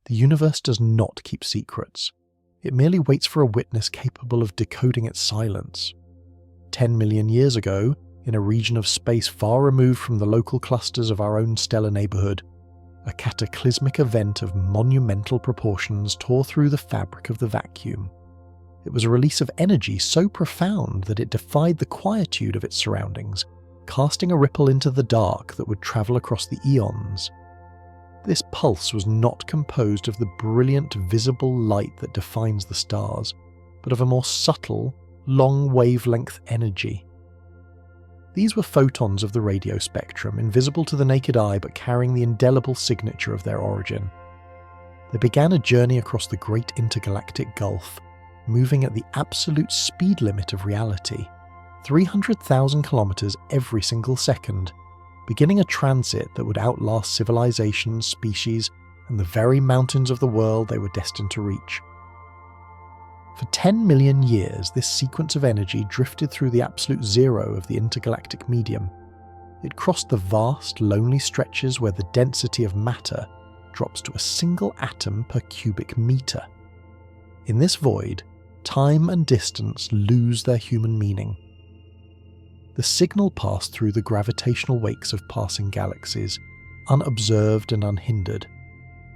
The universe does not keep secrets. It merely waits for a witness capable of decoding its silence. 10 million years ago, in a region of space far removed from the local clusters of our own stellar neighbourhood, a cataclysmic event of monumental proportions tore through the fabric of the vacuum. It was a release of energy so profound that it defied the quietude of its surroundings, casting a ripple into the dark that would travel across the eons. This pulse was not composed of the brilliant visible light that defines the stars, but of a more subtle, long wavelength energy. These were photons of the radio spectrum, invisible to the naked eye but carrying the indelible signature of their origin. They began a journey across the great intergalactic gulf, moving at the absolute speed limit of reality, 300,000 kilometers every single second, beginning a transit that would outlast civilizations, species, and the very mountains of the world they were destined to reach. For 10 million years, this sequence of energy drifted through the absolute zero of the intergalactic medium. It crossed the vast, lonely stretches where the density of matter drops to a single atom per cubic meter. In this void, time and distance lose their human meaning. The signal passed through the gravitational wakes of passing galaxies, unobserved and unhindered.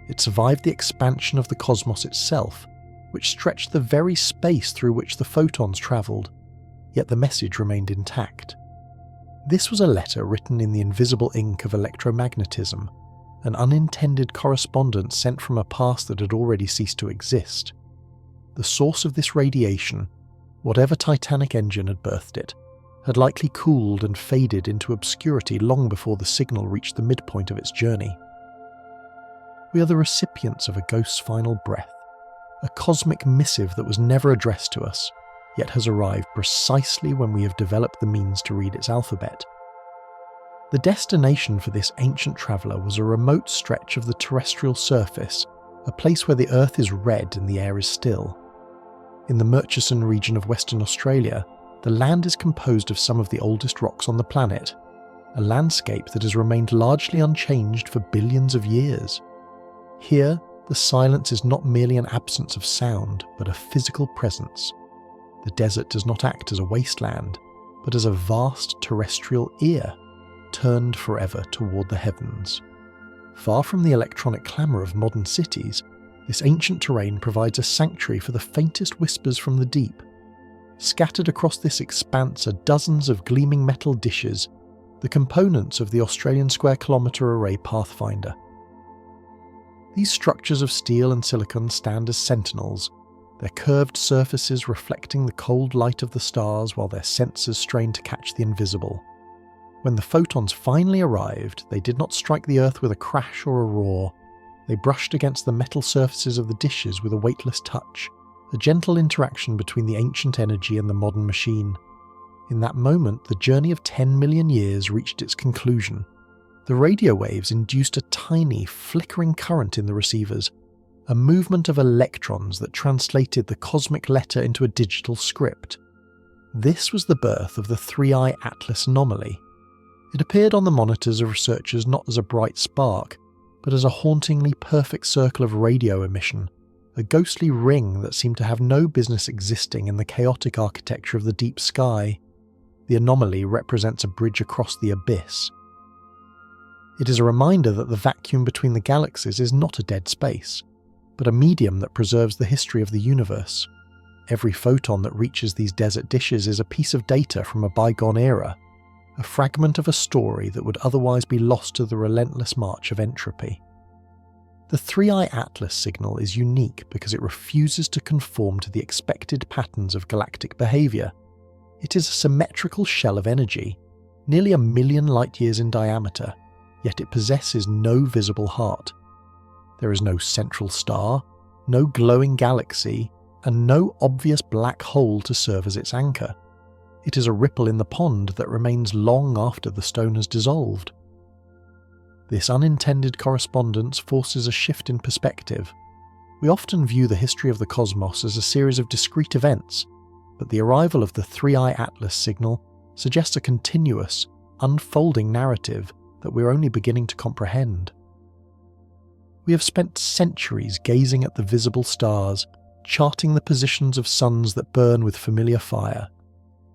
It survived the expansion of the cosmos itself, which stretched the very space through which the photons travelled, yet the message remained intact. This was a letter written in the invisible ink of electromagnetism, an unintended correspondence sent from a past that had already ceased to exist. The source of this radiation, whatever titanic engine had birthed it, had likely cooled and faded into obscurity long before the signal reached the midpoint of its journey. We are the recipients of a ghost's final breath, a cosmic missive that was never addressed to us, yet has arrived precisely when we have developed the means to read its alphabet. The destination for this ancient traveller was a remote stretch of the terrestrial surface, a place where the earth is red and the air is still. In the Murchison region of Western Australia, the land is composed of some of the oldest rocks on the planet, a landscape that has remained largely unchanged for billions of years. Here, the silence is not merely an absence of sound, but a physical presence. The desert does not act as a wasteland, but as a vast terrestrial ear, turned forever toward the heavens. Far from the electronic clamour of modern cities, this ancient terrain provides a sanctuary for the faintest whispers from the deep. Scattered across this expanse are dozens of gleaming metal dishes, the components of the Australian Square Kilometre Array Pathfinder. These structures of steel and silicon stand as sentinels, their curved surfaces reflecting the cold light of the stars while their sensors strain to catch the invisible. When the photons finally arrived, they did not strike the Earth with a crash or a roar. They brushed against the metal surfaces of the dishes with a weightless touch, a gentle interaction between the ancient energy and the modern machine. In that moment, the journey of 10 million years reached its conclusion. The radio waves induced a tiny, flickering current in the receivers, a movement of electrons that translated the cosmic letter into a digital script. This was the birth of the 3I-ATLAS anomaly. It appeared on the monitors of researchers not as a bright spark, but as a hauntingly perfect circle of radio emission, a ghostly ring that seemed to have no business existing in the chaotic architecture of the deep sky. The anomaly represents a bridge across the abyss. It is a reminder that the vacuum between the galaxies is not a dead space, but a medium that preserves the history of the universe. Every photon that reaches these desert dishes is a piece of data from a bygone era, a fragment of a story that would otherwise be lost to the relentless march of entropy. The 3I-ATLAS signal is unique because it refuses to conform to the expected patterns of galactic behaviour. It is a symmetrical shell of energy, nearly 1 million light-years in diameter, yet it possesses no visible heart. There is no central star, no glowing galaxy, and no obvious black hole to serve as its anchor. It is a ripple in the pond that remains long after the stone has dissolved. This unintended correspondence forces a shift in perspective. We often view the history of the cosmos as a series of discrete events, but the arrival of the 3I-ATLAS signal suggests a continuous, unfolding narrative that we're only beginning to comprehend. We have spent centuries gazing at the visible stars, charting the positions of suns that burn with familiar fire.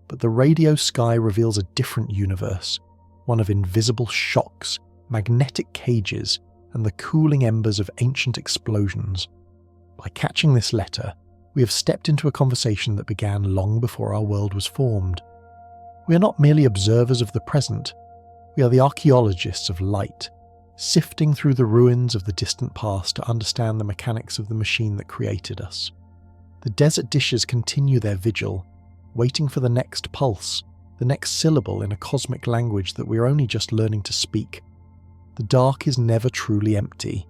But the radio sky reveals a different universe, one of invisible shocks, magnetic cages, and the cooling embers of ancient explosions. By catching this letter, we have stepped into a conversation that began long before our world was formed. We are not merely observers of the present, we are the archaeologists of light, sifting through the ruins of the distant past to understand the mechanics of the machine that created us. The desert dishes continue their vigil, waiting for the next pulse, the next syllable in a cosmic language that we are only just learning to speak. The dark is never truly empty.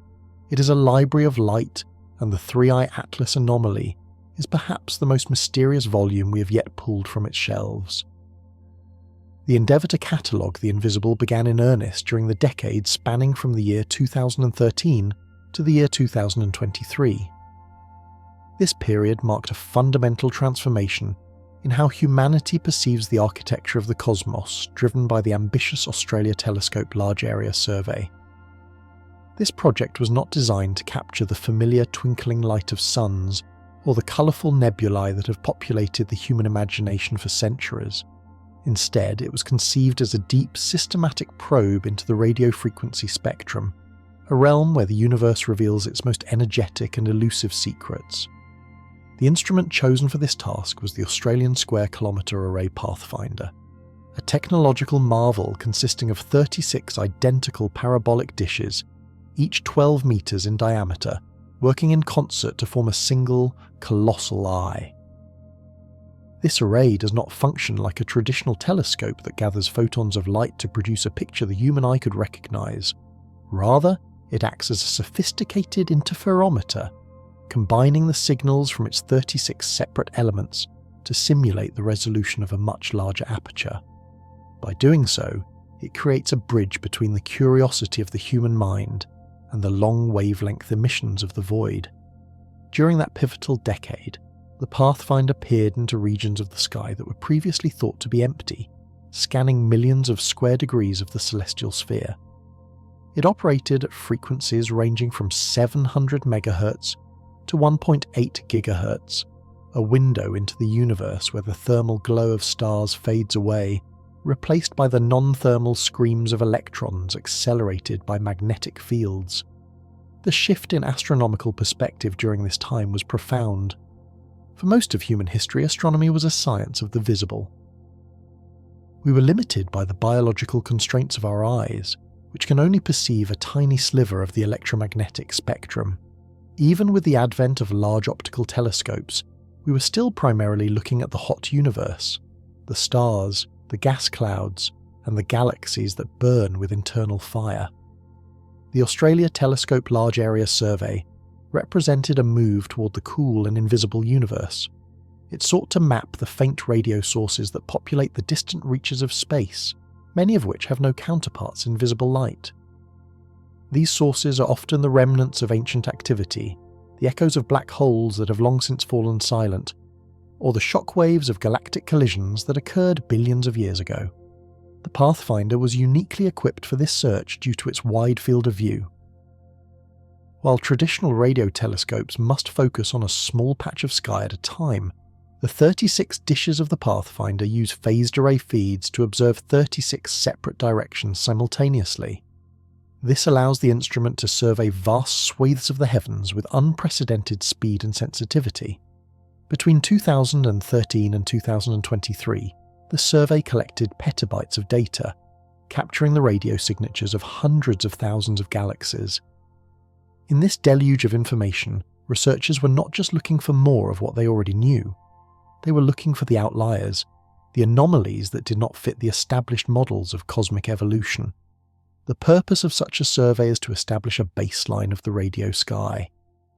It is a library of light, and the 3I-ATLAS Anomaly is perhaps the most mysterious volume we have yet pulled from its shelves. The endeavour to catalogue the invisible began in earnest during the decade spanning from the year 2013 to the year 2023. This period marked a fundamental transformation in how humanity perceives the architecture of the cosmos, driven by the ambitious Australia Telescope Large Area Survey. This project was not designed to capture the familiar twinkling light of suns or the colourful nebulae that have populated the human imagination for centuries. Instead, it was conceived as a deep, systematic probe into the radio frequency spectrum, a realm where the universe reveals its most energetic and elusive secrets. The instrument chosen for this task was the Australian Square Kilometre Array Pathfinder, a technological marvel consisting of 36 identical parabolic dishes, each 12 metres in diameter, working in concert to form a single, colossal eye. This array does not function like a traditional telescope that gathers photons of light to produce a picture the human eye could recognise. Rather, it acts as a sophisticated interferometer, combining the signals from its 36 separate elements to simulate the resolution of a much larger aperture. By doing so, it creates a bridge between the curiosity of the human mind and the long wavelength emissions of the void. During that pivotal decade, the Pathfinder peered into regions of the sky that were previously thought to be empty, scanning millions of square degrees of the celestial sphere. It operated at frequencies ranging from 700 MHz to 1.8 GHz, a window into the universe where the thermal glow of stars fades away, replaced by the non-thermal screams of electrons accelerated by magnetic fields. The shift in astronomical perspective during this time was profound. For most of human history, astronomy was a science of the visible. We were limited by the biological constraints of our eyes, which can only perceive a tiny sliver of the electromagnetic spectrum. Even with the advent of large optical telescopes, we were still primarily looking at the hot universe, the stars, the gas clouds, and the galaxies that burn with internal fire. The Australia Telescope Large Area Survey represented a move toward the cool and invisible universe. It sought to map the faint radio sources that populate the distant reaches of space, many of which have no counterparts in visible light. These sources are often the remnants of ancient activity, the echoes of black holes that have long since fallen silent, or the shockwaves of galactic collisions that occurred billions of years ago. The Pathfinder was uniquely equipped for this search due to its wide field of view. While traditional radio telescopes must focus on a small patch of sky at a time, the 36 dishes of the Pathfinder use phased array feeds to observe 36 separate directions simultaneously. This allows the instrument to survey vast swathes of the heavens with unprecedented speed and sensitivity. Between 2013 and 2023, the survey collected petabytes of data, capturing the radio signatures of hundreds of thousands of galaxies. In this deluge of information, researchers were not just looking for more of what they already knew. They were looking for the outliers, the anomalies that did not fit the established models of cosmic evolution. The purpose of such a survey is to establish a baseline of the radio sky,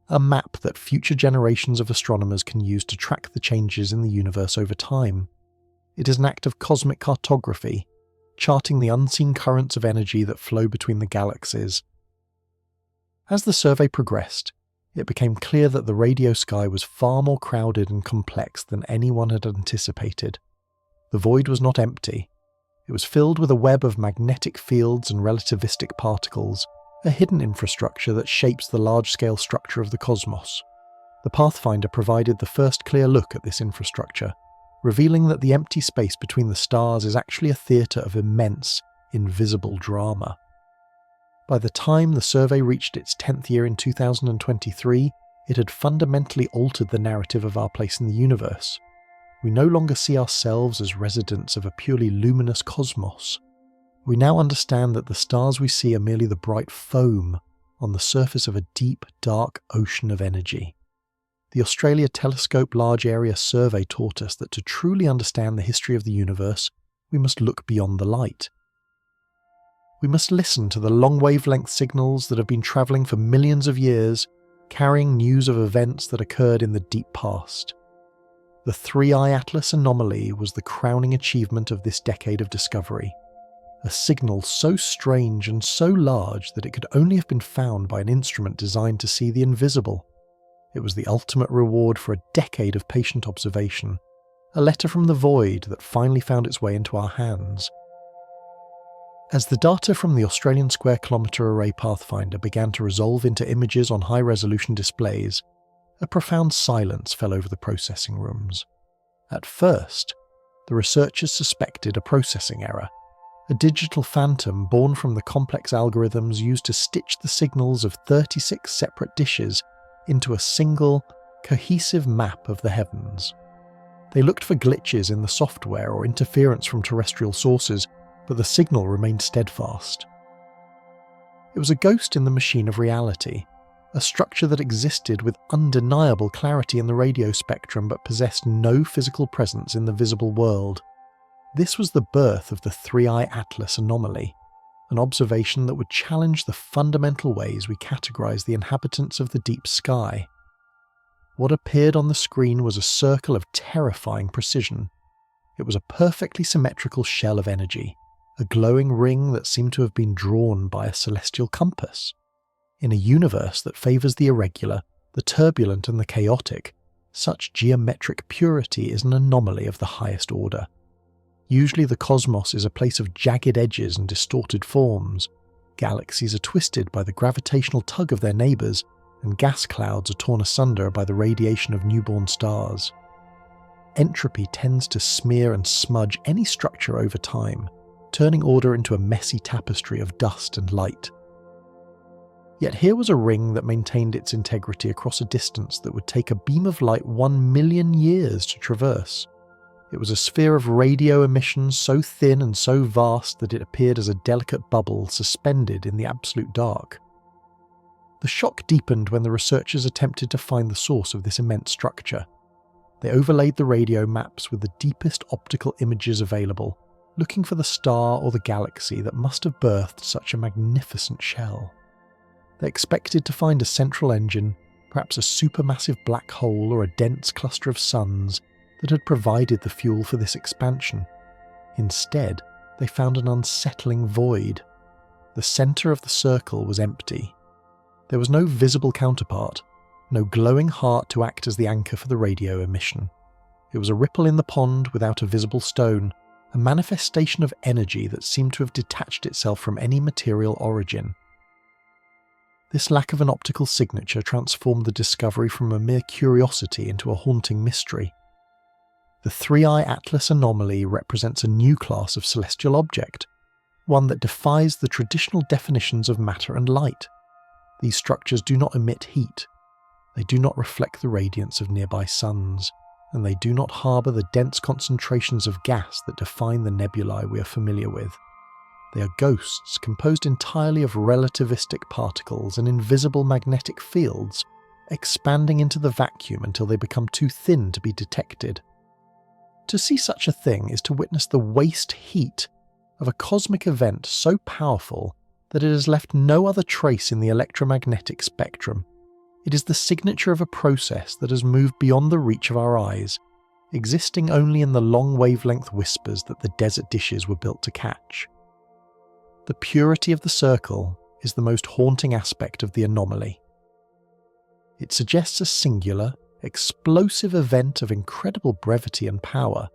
a map that future generations of astronomers can use to track the changes in the universe over time. It is an act of cosmic cartography, charting the unseen currents of energy that flow between the galaxies. As the survey progressed, it became clear that the radio sky was far more crowded and complex than anyone had anticipated. The void was not empty. It was filled with a web of magnetic fields and relativistic particles, a hidden infrastructure that shapes the large-scale structure of the cosmos. The Pathfinder provided the first clear look at this infrastructure, revealing that the empty space between the stars is actually a theatre of immense, invisible drama. By the time the survey reached its 10th year in 2023, it had fundamentally altered the narrative of our place in the universe. We no longer see ourselves as residents of a purely luminous cosmos. We now understand that the stars we see are merely the bright foam on the surface of a deep, dark ocean of energy. The Australia Telescope Large Area Survey taught us that to truly understand the history of the universe, we must look beyond the light. We must listen to the long wavelength signals that have been travelling for millions of years, carrying news of events that occurred in the deep past. The 3I-ATLAS anomaly was the crowning achievement of this decade of discovery. A signal so strange and so large that it could only have been found by an instrument designed to see the invisible. It was the ultimate reward for a decade of patient observation, a letter from the void that finally found its way into our hands. As the data from the Australian Square Kilometre Array Pathfinder began to resolve into images on high-resolution displays, a profound silence fell over the processing rooms. At first, the researchers suspected a processing error, a digital phantom born from the complex algorithms used to stitch the signals of 36 separate dishes into a single, cohesive map of the heavens. They looked for glitches in the software or interference from terrestrial sources, but the signal remained steadfast. It was a ghost in the machine of reality, a structure that existed with undeniable clarity in the radio spectrum but possessed no physical presence in the visible world. This was the birth of the 3I-ATLAS anomaly, an observation that would challenge the fundamental ways we categorize the inhabitants of the deep sky. What appeared on the screen was a circle of terrifying precision. It was a perfectly symmetrical shell of energy, a glowing ring that seemed to have been drawn by a celestial compass. In a universe that favours the irregular, the turbulent and the chaotic, such geometric purity is an anomaly of the highest order. Usually the cosmos is a place of jagged edges and distorted forms. Galaxies are twisted by the gravitational tug of their neighbours, and gas clouds are torn asunder by the radiation of newborn stars. Entropy tends to smear and smudge any structure over time, turning order into a messy tapestry of dust and light. Yet here was a ring that maintained its integrity across a distance that would take a beam of light 1 million years to traverse. It was a sphere of radio emissions so thin and so vast that it appeared as a delicate bubble suspended in the absolute dark. The shock deepened when the researchers attempted to find the source of this immense structure. They overlaid the radio maps with the deepest optical images available, looking for the star or the galaxy that must have birthed such a magnificent shell. They expected to find a central engine, perhaps a supermassive black hole or a dense cluster of suns, that had provided the fuel for this expansion. Instead, they found an unsettling void. The centre of the circle was empty. There was no visible counterpart, no glowing heart to act as the anchor for the radio emission. It was a ripple in the pond without a visible stone, a manifestation of energy that seemed to have detached itself from any material origin. This lack of an optical signature transformed the discovery from a mere curiosity into a haunting mystery. The 3I-ATLAS anomaly represents a new class of celestial object, one that defies the traditional definitions of matter and light. These structures do not emit heat, they do not reflect the radiance of nearby suns, and they do not harbour the dense concentrations of gas that define the nebulae we are familiar with. They are ghosts composed entirely of relativistic particles and invisible magnetic fields, expanding into the vacuum until they become too thin to be detected. To see such a thing is to witness the waste heat of a cosmic event so powerful that it has left no other trace in the electromagnetic spectrum. It is the signature of a process that has moved beyond the reach of our eyes, existing only in the long wavelength whispers that the desert dishes were built to catch. The purity of the circle is the most haunting aspect of the anomaly. It suggests a singular, explosive event of incredible brevity and power,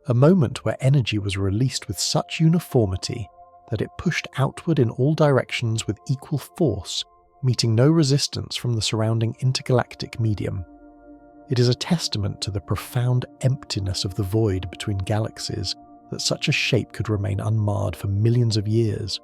a moment where energy was released with such uniformity that it pushed outward in all directions with equal force, meeting no resistance from the surrounding intergalactic medium. It is a testament to the profound emptiness of the void between galaxies that such a shape could remain unmarred for millions of years.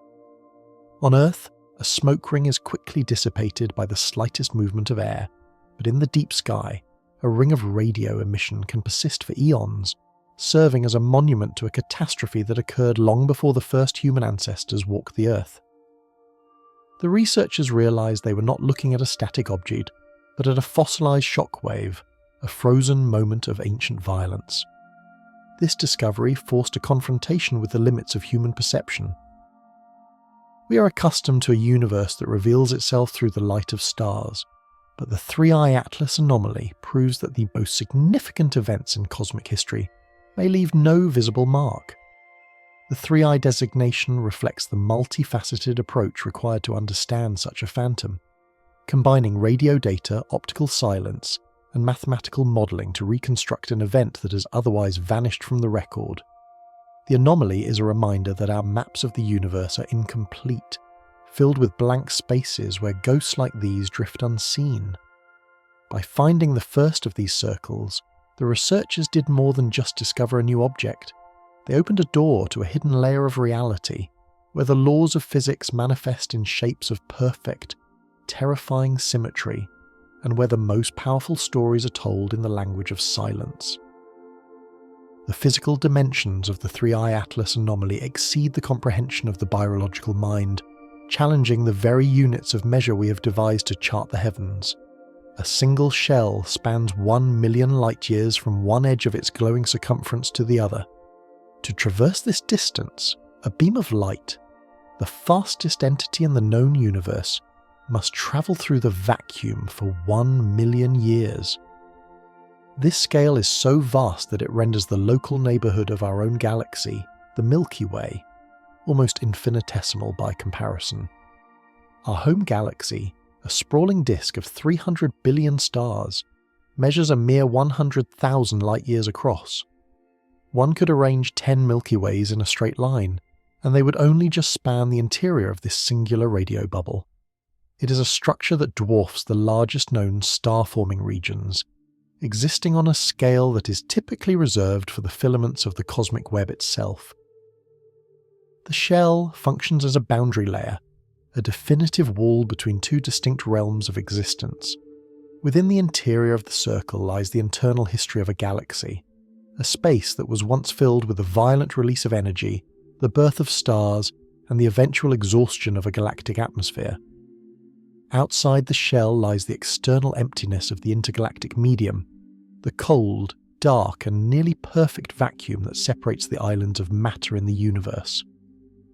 On Earth, a smoke ring is quickly dissipated by the slightest movement of air, but in the deep sky, a ring of radio emission can persist for eons, serving as a monument to a catastrophe that occurred long before the first human ancestors walked the Earth. The researchers realized they were not looking at a static object, but at a fossilized shockwave, a frozen moment of ancient violence. This discovery forced a confrontation with the limits of human perception. We are accustomed to a universe that reveals itself through the light of stars, but the 3I-ATLAS anomaly proves that the most significant events in cosmic history may leave no visible mark. The 3I designation reflects the multifaceted approach required to understand such a phantom, combining radio data, optical silence, and mathematical modelling to reconstruct an event that has otherwise vanished from the record. The anomaly is a reminder that our maps of the universe are incomplete, filled with blank spaces where ghosts like these drift unseen. By finding the first of these circles, the researchers did more than just discover a new object. They opened a door to a hidden layer of reality, where the laws of physics manifest in shapes of perfect, terrifying symmetry, and where the most powerful stories are told in the language of silence. The physical dimensions of the 3I-ATLAS anomaly exceed the comprehension of the biological mind, challenging the very units of measure we have devised to chart the heavens. A single shell spans 1 million light-years from one edge of its glowing circumference to the other. To traverse this distance, a beam of light, the fastest entity in the known universe, must travel through the vacuum for 1 million years. This scale is so vast that it renders the local neighbourhood of our own galaxy, the Milky Way, almost infinitesimal by comparison. Our home galaxy, a sprawling disk of 300 billion stars, measures a mere 100,000 light-years across. One could arrange 10 Milky Ways in a straight line, and they would only just span the interior of this singular radio bubble. It is a structure that dwarfs the largest known star-forming regions, existing on a scale that is typically reserved for the filaments of the cosmic web itself. The shell functions as a boundary layer, a definitive wall between two distinct realms of existence. Within the interior of the circle lies the internal history of a galaxy, a space that was once filled with the violent release of energy, the birth of stars, and the eventual exhaustion of a galactic atmosphere. Outside the shell lies the external emptiness of the intergalactic medium, the cold, dark, and nearly perfect vacuum that separates the islands of matter in the universe.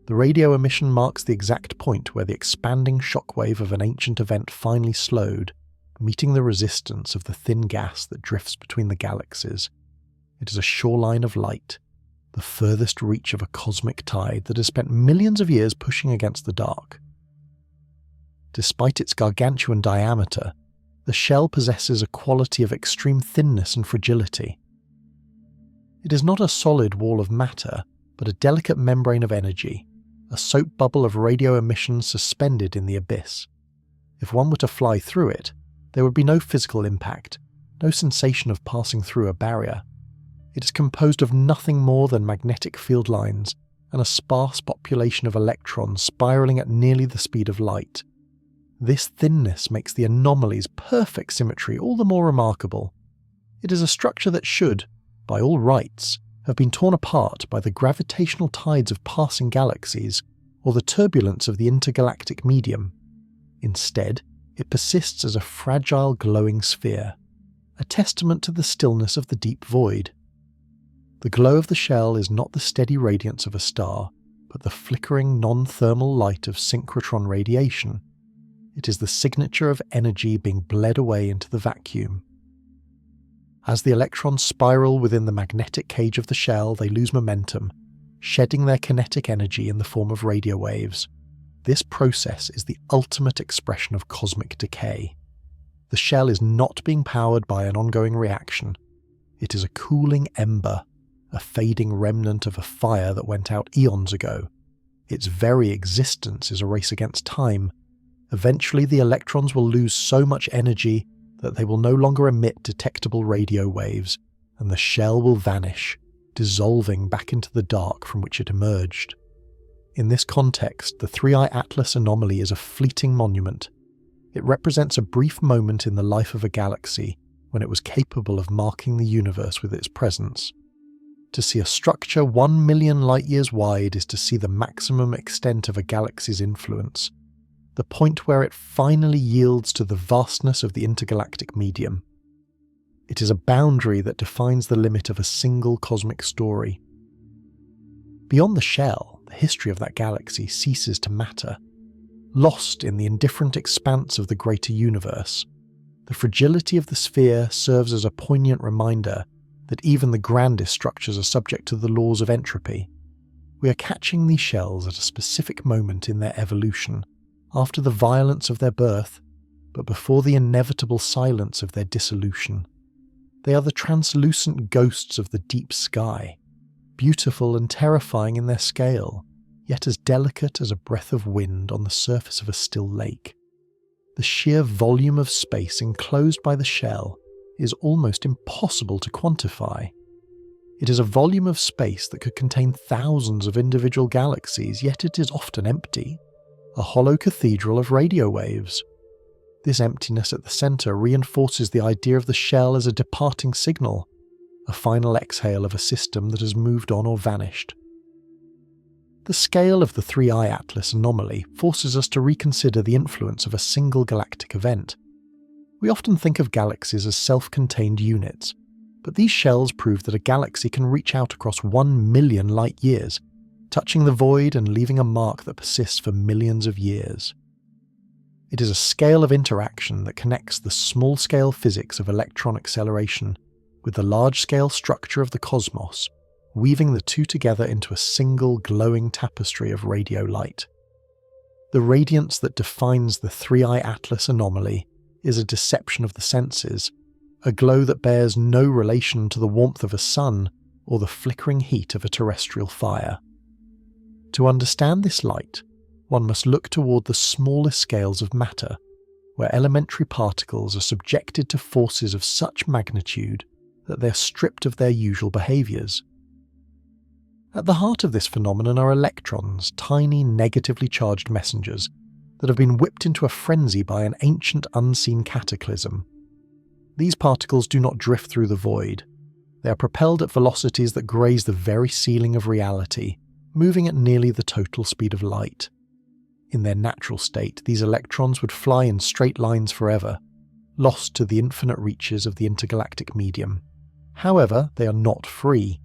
The radio emission marks the exact point where the expanding shockwave of an ancient event finally slowed, meeting the resistance of the thin gas that drifts between the galaxies. It is a shoreline of light, the furthest reach of a cosmic tide that has spent millions of years pushing against the dark. Despite its gargantuan diameter, the shell possesses a quality of extreme thinness and fragility. It is not a solid wall of matter, but a delicate membrane of energy, a soap bubble of radio emissions suspended in the abyss. If one were to fly through it, there would be no physical impact, no sensation of passing through a barrier. It is composed of nothing more than magnetic field lines and a sparse population of electrons spiraling at nearly the speed of light. This thinness makes the anomaly's perfect symmetry all the more remarkable. It is a structure that should, by all rights, have been torn apart by the gravitational tides of passing galaxies or the turbulence of the intergalactic medium. Instead, it persists as a fragile glowing sphere, a testament to the stillness of the deep void. The glow of the shell is not the steady radiance of a star, but the flickering non-thermal light of synchrotron radiation. It is the signature of energy being bled away into the vacuum. As the electrons spiral within the magnetic cage of the shell, they lose momentum, shedding their kinetic energy in the form of radio waves. This process is the ultimate expression of cosmic decay. The shell is not being powered by an ongoing reaction. It is a cooling ember, a fading remnant of a fire that went out eons ago. Its very existence is a race against time. Eventually the electrons will lose so much energy that they will no longer emit detectable radio waves, and the shell will vanish, dissolving back into the dark from which it emerged. In this context, the 3I-ATLAS anomaly is a fleeting monument. It represents a brief moment in the life of a galaxy when it was capable of marking the universe with its presence. To see a structure 1 million light-years wide is to see the maximum extent of a galaxy's influence, the point where it finally yields to the vastness of the intergalactic medium. It is a boundary that defines the limit of a single cosmic story. Beyond the shell, the history of that galaxy ceases to matter. Lost in the indifferent expanse of the greater universe, the fragility of the sphere serves as a poignant reminder that even the grandest structures are subject to the laws of entropy. We are catching these shells at a specific moment in their evolution, after the violence of their birth, but before the inevitable silence of their dissolution. They are the translucent ghosts of the deep sky, beautiful and terrifying in their scale, yet as delicate as a breath of wind on the surface of a still lake. The sheer volume of space enclosed by the shell is almost impossible to quantify. It is a volume of space that could contain thousands of individual galaxies, yet it is often empty, a hollow cathedral of radio waves. This emptiness at the centre reinforces the idea of the shell as a departing signal, a final exhale of a system that has moved on or vanished. The scale of the 3I-ATLAS anomaly forces us to reconsider the influence of a single galactic event. We often think of galaxies as self-contained units, but these shells prove that a galaxy can reach out across 1 million light-years, touching the void and leaving a mark that persists for millions of years. It is a scale of interaction that connects the small-scale physics of electron acceleration with the large-scale structure of the cosmos, weaving the two together into a single glowing tapestry of radio light. The radiance that defines the 3I-ATLAS anomaly is a deception of the senses, a glow that bears no relation to the warmth of a sun or the flickering heat of a terrestrial fire. To understand this light, one must look toward the smallest scales of matter, where elementary particles are subjected to forces of such magnitude that they are stripped of their usual behaviours. At the heart of this phenomenon are electrons, tiny negatively charged messengers that have been whipped into a frenzy by an ancient unseen cataclysm. These particles do not drift through the void. They are propelled at velocities that graze the very ceiling of reality, moving at nearly the total speed of light. In their natural state, these electrons would fly in straight lines forever, lost to the infinite reaches of the intergalactic medium. However, they are not free.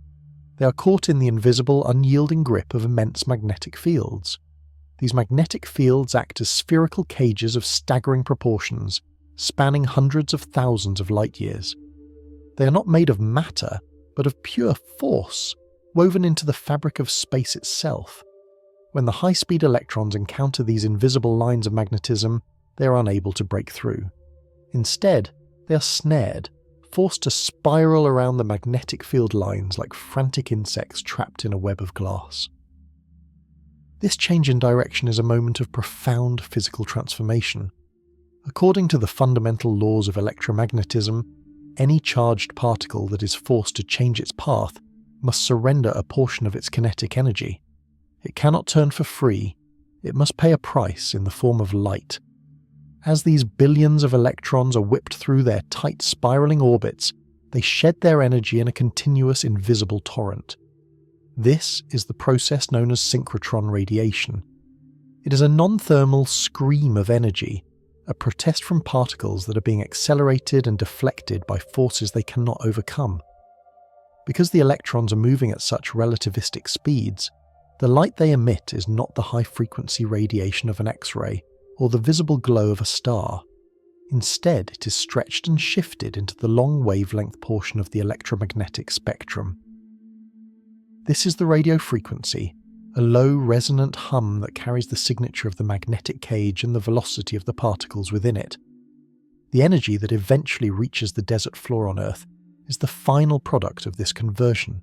They are caught in the invisible, unyielding grip of immense magnetic fields. These magnetic fields act as spherical cages of staggering proportions, spanning hundreds of thousands of light-years. They are not made of matter, but of pure force, woven into the fabric of space itself. When the high-speed electrons encounter these invisible lines of magnetism, they are unable to break through. Instead, they are snared, forced to spiral around the magnetic field lines like frantic insects trapped in a web of glass. This change in direction is a moment of profound physical transformation. According to the fundamental laws of electromagnetism, any charged particle that is forced to change its path must surrender a portion of its kinetic energy. It cannot turn for free, it must pay a price in the form of light. As these billions of electrons are whipped through their tight spiraling orbits, they shed their energy in a continuous invisible torrent. This is the process known as synchrotron radiation. It is a non-thermal scream of energy, a protest from particles that are being accelerated and deflected by forces they cannot overcome. Because the electrons are moving at such relativistic speeds, the light they emit is not the high-frequency radiation of an X-ray or the visible glow of a star. Instead, it is stretched and shifted into the long wavelength portion of the electromagnetic spectrum. This is the radio frequency, a low resonant hum that carries the signature of the magnetic cage and the velocity of the particles within it. The energy that eventually reaches the desert floor on Earth is the final product of this conversion.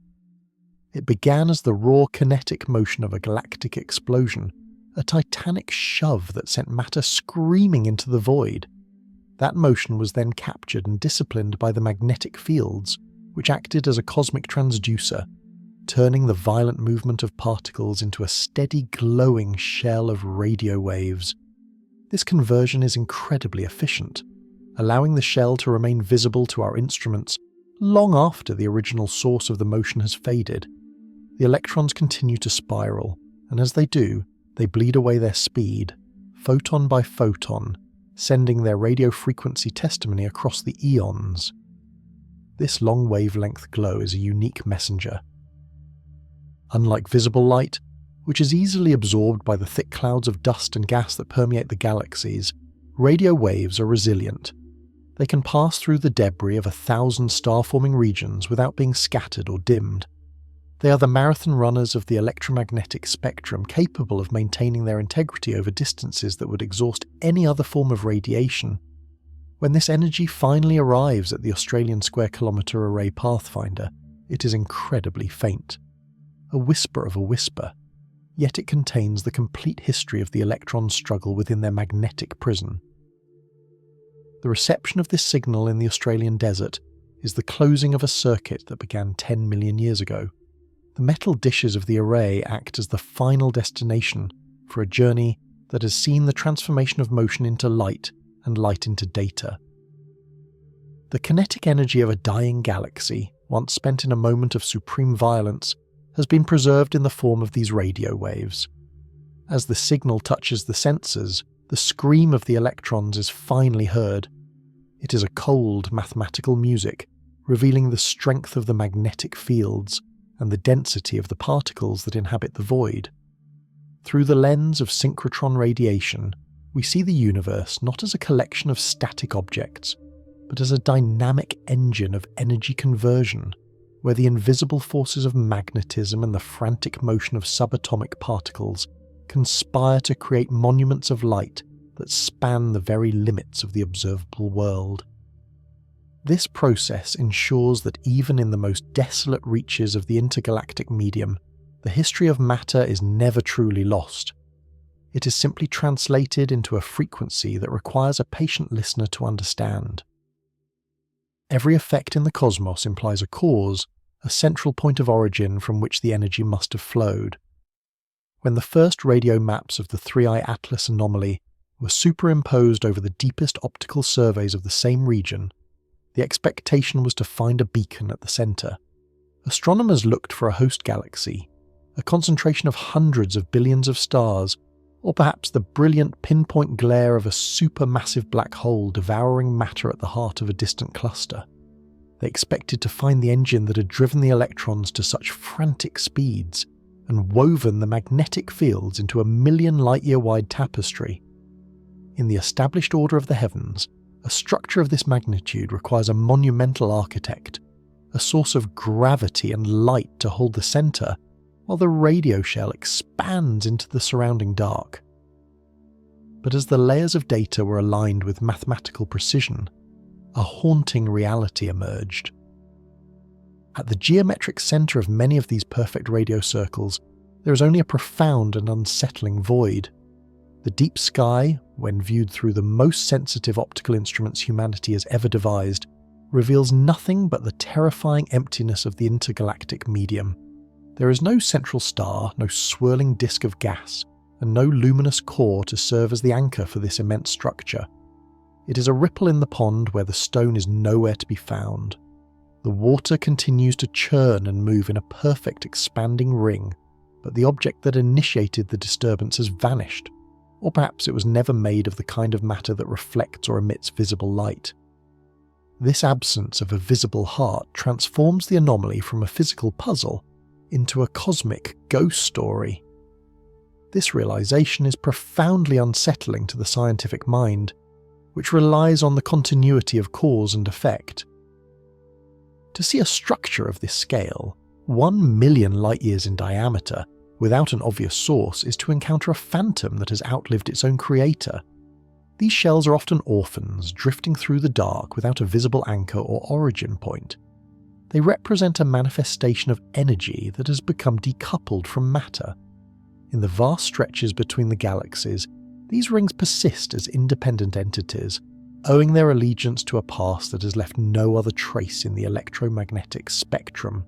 It began as the raw kinetic motion of a galactic explosion, a titanic shove that sent matter screaming into the void. That motion was then captured and disciplined by the magnetic fields, which acted as a cosmic transducer, turning the violent movement of particles into a steady glowing shell of radio waves. This conversion is incredibly efficient, allowing the shell to remain visible to our instruments long after the original source of the motion has faded. The electrons continue to spiral, and as they do, they bleed away their speed, photon by photon, sending their radio frequency testimony across the eons. This long wavelength glow is a unique messenger. Unlike visible light, which is easily absorbed by the thick clouds of dust and gas that permeate the galaxies, radio waves are resilient. They can pass through the debris of 1,000 star-forming regions without being scattered or dimmed. They are the marathon runners of the electromagnetic spectrum, capable of maintaining their integrity over distances that would exhaust any other form of radiation. When this energy finally arrives at the Australian Square Kilometre Array Pathfinder, it is incredibly faint. A whisper of a whisper, yet it contains the complete history of the electrons' struggle within their magnetic prison. The reception of this signal in the Australian desert is the closing of a circuit that began 10 million years ago. The metal dishes of the array act as the final destination for a journey that has seen the transformation of motion into light and light into data. The kinetic energy of a dying galaxy, once spent in a moment of supreme violence, has been preserved in the form of these radio waves. As the signal touches the sensors, the scream of the electrons is finally heard. It is a cold, mathematical music, revealing the strength of the magnetic fields and the density of the particles that inhabit the void. Through the lens of synchrotron radiation, we see the universe not as a collection of static objects, but as a dynamic engine of energy conversion, where the invisible forces of magnetism and the frantic motion of subatomic particles conspire to create monuments of light that span the very limits of the observable world. This process ensures that even in the most desolate reaches of the intergalactic medium, the history of matter is never truly lost. It is simply translated into a frequency that requires a patient listener to understand. Every effect in the cosmos implies a cause, a central point of origin from which the energy must have flowed. When the first radio maps of the 3I-ATLAS anomaly were superimposed over the deepest optical surveys of the same region, the expectation was to find a beacon at the centre. Astronomers looked for a host galaxy, a concentration of hundreds of billions of stars, or perhaps the brilliant pinpoint glare of a supermassive black hole devouring matter at the heart of a distant cluster. They expected to find the engine that had driven the electrons to such frantic speeds and woven the magnetic fields into a 1,000,000 light-year-wide tapestry. In the established order of the heavens, a structure of this magnitude requires a monumental architect, a source of gravity and light to hold the centre, while the radio shell expands into the surrounding dark. But as the layers of data were aligned with mathematical precision, a haunting reality emerged. At the geometric centre of many of these perfect radio circles, there is only a profound and unsettling void. The deep sky, when viewed through the most sensitive optical instruments humanity has ever devised, reveals nothing but the terrifying emptiness of the intergalactic medium. There is no central star, no swirling disk of gas, and no luminous core to serve as the anchor for this immense structure. It is a ripple in the pond where the stone is nowhere to be found. The water continues to churn and move in a perfect expanding ring, but the object that initiated the disturbance has vanished. Or perhaps it was never made of the kind of matter that reflects or emits visible light. This absence of a visible heart transforms the anomaly from a physical puzzle into a cosmic ghost story. This realization is profoundly unsettling to the scientific mind, which relies on the continuity of cause and effect. To see a structure of this scale, 1,000,000 light-years in diameter, without an obvious source, is to encounter a phantom that has outlived its own creator. These shells are often orphans, drifting through the dark without a visible anchor or origin point. They represent a manifestation of energy that has become decoupled from matter. In the vast stretches between the galaxies, these rings persist as independent entities, owing their allegiance to a past that has left no other trace in the electromagnetic spectrum.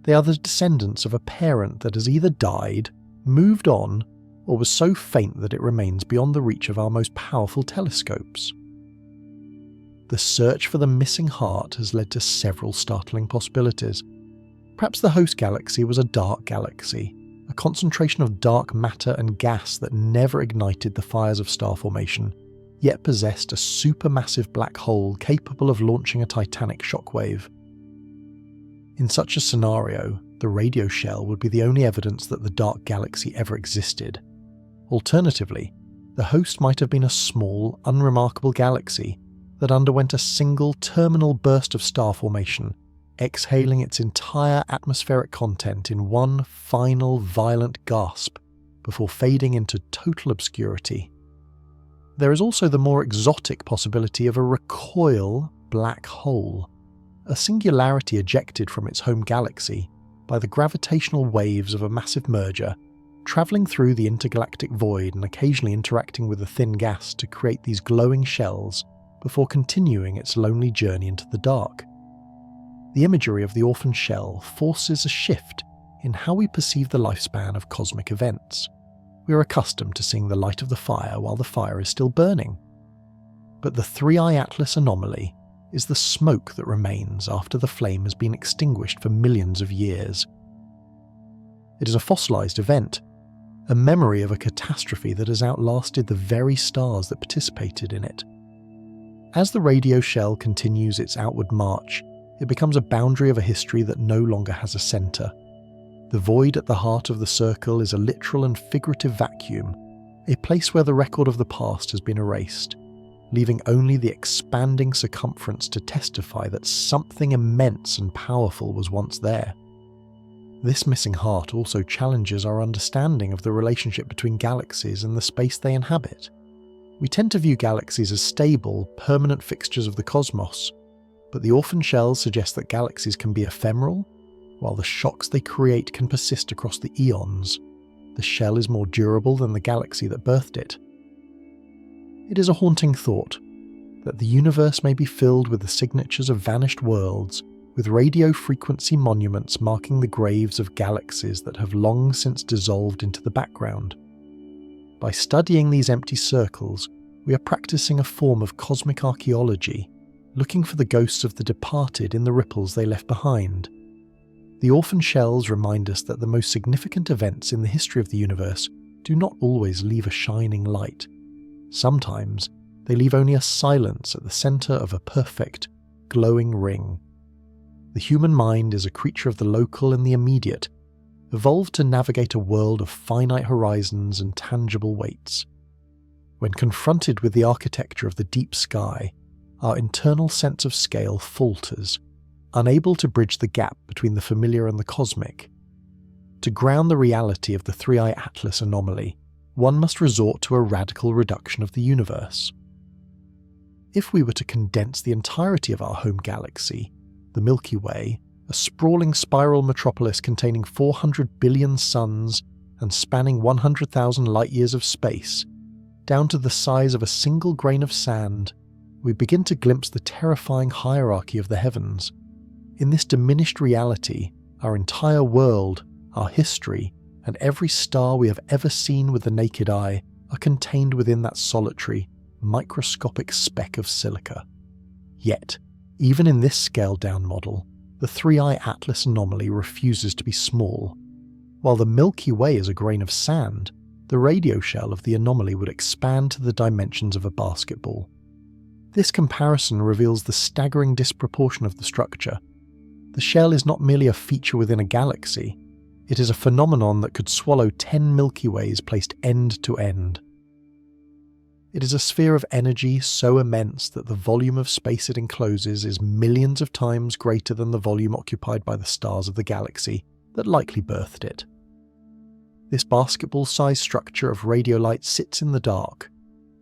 They are the descendants of a parent that has either died, moved on, or was so faint that it remains beyond the reach of our most powerful telescopes. The search for the missing heart has led to several startling possibilities. Perhaps the host galaxy was a dark galaxy, a concentration of dark matter and gas that never ignited the fires of star formation, yet possessed a supermassive black hole capable of launching a titanic shockwave. In such a scenario, the radio shell would be the only evidence that the dark galaxy ever existed. Alternatively, the host might have been a small, unremarkable galaxy that underwent a single terminal burst of star formation, exhaling its entire atmospheric content in one final violent gasp before fading into total obscurity. There is also the more exotic possibility of a recoil black hole, a singularity ejected from its home galaxy by the gravitational waves of a massive merger, travelling through the intergalactic void and occasionally interacting with the thin gas to create these glowing shells before continuing its lonely journey into the dark. The imagery of the orphan shell forces a shift in how we perceive the lifespan of cosmic events. We are accustomed to seeing the light of the fire while the fire is still burning. But the 3I-ATLAS anomaly is the smoke that remains after the flame has been extinguished for millions of years. It is a fossilized event, a memory of a catastrophe that has outlasted the very stars that participated in it. As the radio shell continues its outward march, it becomes a boundary of a history that no longer has a centre. The void at the heart of the circle is a literal and figurative vacuum, a place where the record of the past has been erased, leaving only the expanding circumference to testify that something immense and powerful was once there. This missing heart also challenges our understanding of the relationship between galaxies and the space they inhabit. We tend to view galaxies as stable, permanent fixtures of the cosmos, but the orphan shells suggest that galaxies can be ephemeral, while the shocks they create can persist across the eons. The shell is more durable than the galaxy that birthed it. It is a haunting thought that the universe may be filled with the signatures of vanished worlds, with radio frequency monuments marking the graves of galaxies that have long since dissolved into the background. By studying these empty circles, we are practicing a form of cosmic archaeology, looking for the ghosts of the departed in the ripples they left behind. The orphan shells remind us that the most significant events in the history of the universe do not always leave a shining light. Sometimes they leave only a silence at the centre of a perfect, glowing ring. The human mind is a creature of the local and the immediate, evolved to navigate a world of finite horizons and tangible weights. When confronted with the architecture of the deep sky, our internal sense of scale falters, unable to bridge the gap between the familiar and the cosmic. To ground the reality of the 3I-ATLAS anomaly, one must resort to a radical reduction of the universe. If we were to condense the entirety of our home galaxy, the Milky Way, a sprawling spiral metropolis containing 400 billion suns and spanning 100,000 light-years of space, down to the size of a single grain of sand, we begin to glimpse the terrifying hierarchy of the heavens. In this diminished reality, our entire world, our history, and every star we have ever seen with the naked eye are contained within that solitary, microscopic speck of silica. Yet, even in this scaled-down model, the 3I-ATLAS anomaly refuses to be small. While the Milky Way is a grain of sand, the radio shell of the anomaly would expand to the dimensions of a basketball. This comparison reveals the staggering disproportion of the structure. The shell is not merely a feature within a galaxy, it is a phenomenon that could swallow 10 Milky Ways placed end to end. It is a sphere of energy so immense that the volume of space it encloses is millions of times greater than the volume occupied by the stars of the galaxy that likely birthed it. This basketball-sized structure of radiolight sits in the dark,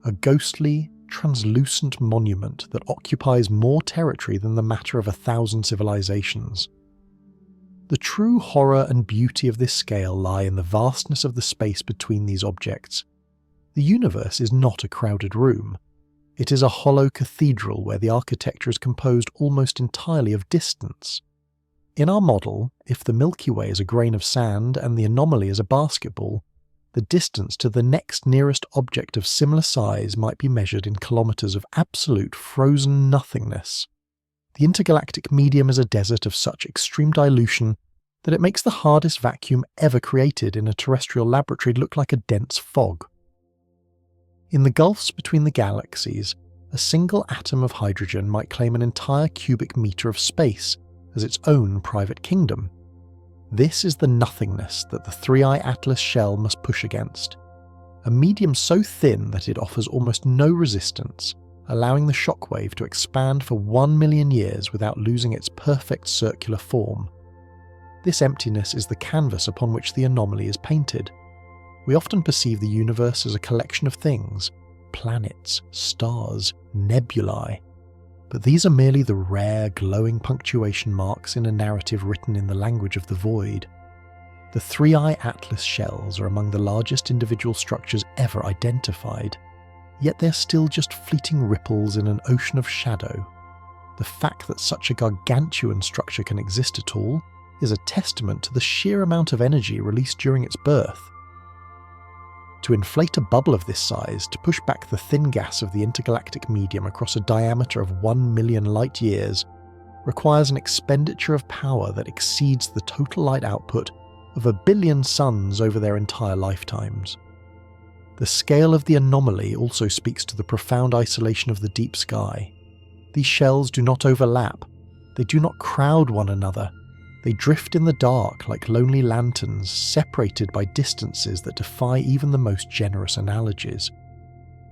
a ghostly, translucent monument that occupies more territory than the matter of 1,000 civilizations. The true horror and beauty of this scale lie in the vastness of the space between these objects. The universe is not a crowded room. It is a hollow cathedral where the architecture is composed almost entirely of distance. In our model, if the Milky Way is a grain of sand and the anomaly is a basketball, the distance to the next nearest object of similar size might be measured in kilometers of absolute frozen nothingness. The intergalactic medium is a desert of such extreme dilution that it makes the hardest vacuum ever created in a terrestrial laboratory look like a dense fog. In the gulfs between the galaxies, a single atom of hydrogen might claim an entire cubic meter of space as its own private kingdom. This is the nothingness that the 3I-ATLAS shell must push against. A medium so thin that it offers almost no resistance, allowing the shockwave to expand for 1 million years without losing its perfect circular form. This emptiness is the canvas upon which the anomaly is painted. We often perceive the universe as a collection of things, planets, stars, nebulae. But these are merely the rare, glowing punctuation marks in a narrative written in the language of the void. The 3I-ATLAS shells are among the largest individual structures ever identified, yet they're still just fleeting ripples in an ocean of shadow. The fact that such a gargantuan structure can exist at all is a testament to the sheer amount of energy released during its birth. To inflate a bubble of this size, to push back the thin gas of the intergalactic medium across a diameter of 1 million light years, requires an expenditure of power that exceeds the total light output of 1 billion suns over their entire lifetimes. The scale of the anomaly also speaks to the profound isolation of the deep sky. These shells do not overlap, they do not crowd one another. They drift in the dark like lonely lanterns, separated by distances that defy even the most generous analogies.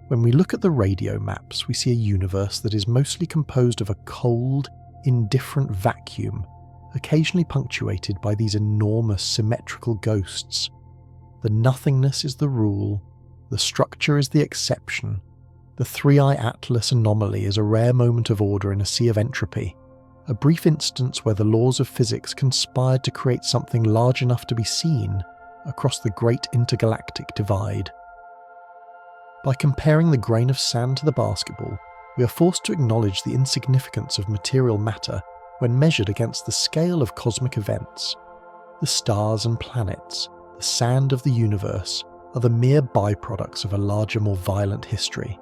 When we look at the radio maps, we see a universe that is mostly composed of a cold, indifferent vacuum, occasionally punctuated by these enormous symmetrical ghosts. The nothingness is the rule, the structure is the exception. The 3I-ATLAS anomaly is a rare moment of order in a sea of entropy, a brief instance where the laws of physics conspired to create something large enough to be seen across the great intergalactic divide. By comparing the grain of sand to the basketball, we are forced to acknowledge the insignificance of material matter when measured against the scale of cosmic events. The stars and planets, the sand of the universe, are the mere byproducts of a larger, more violent history.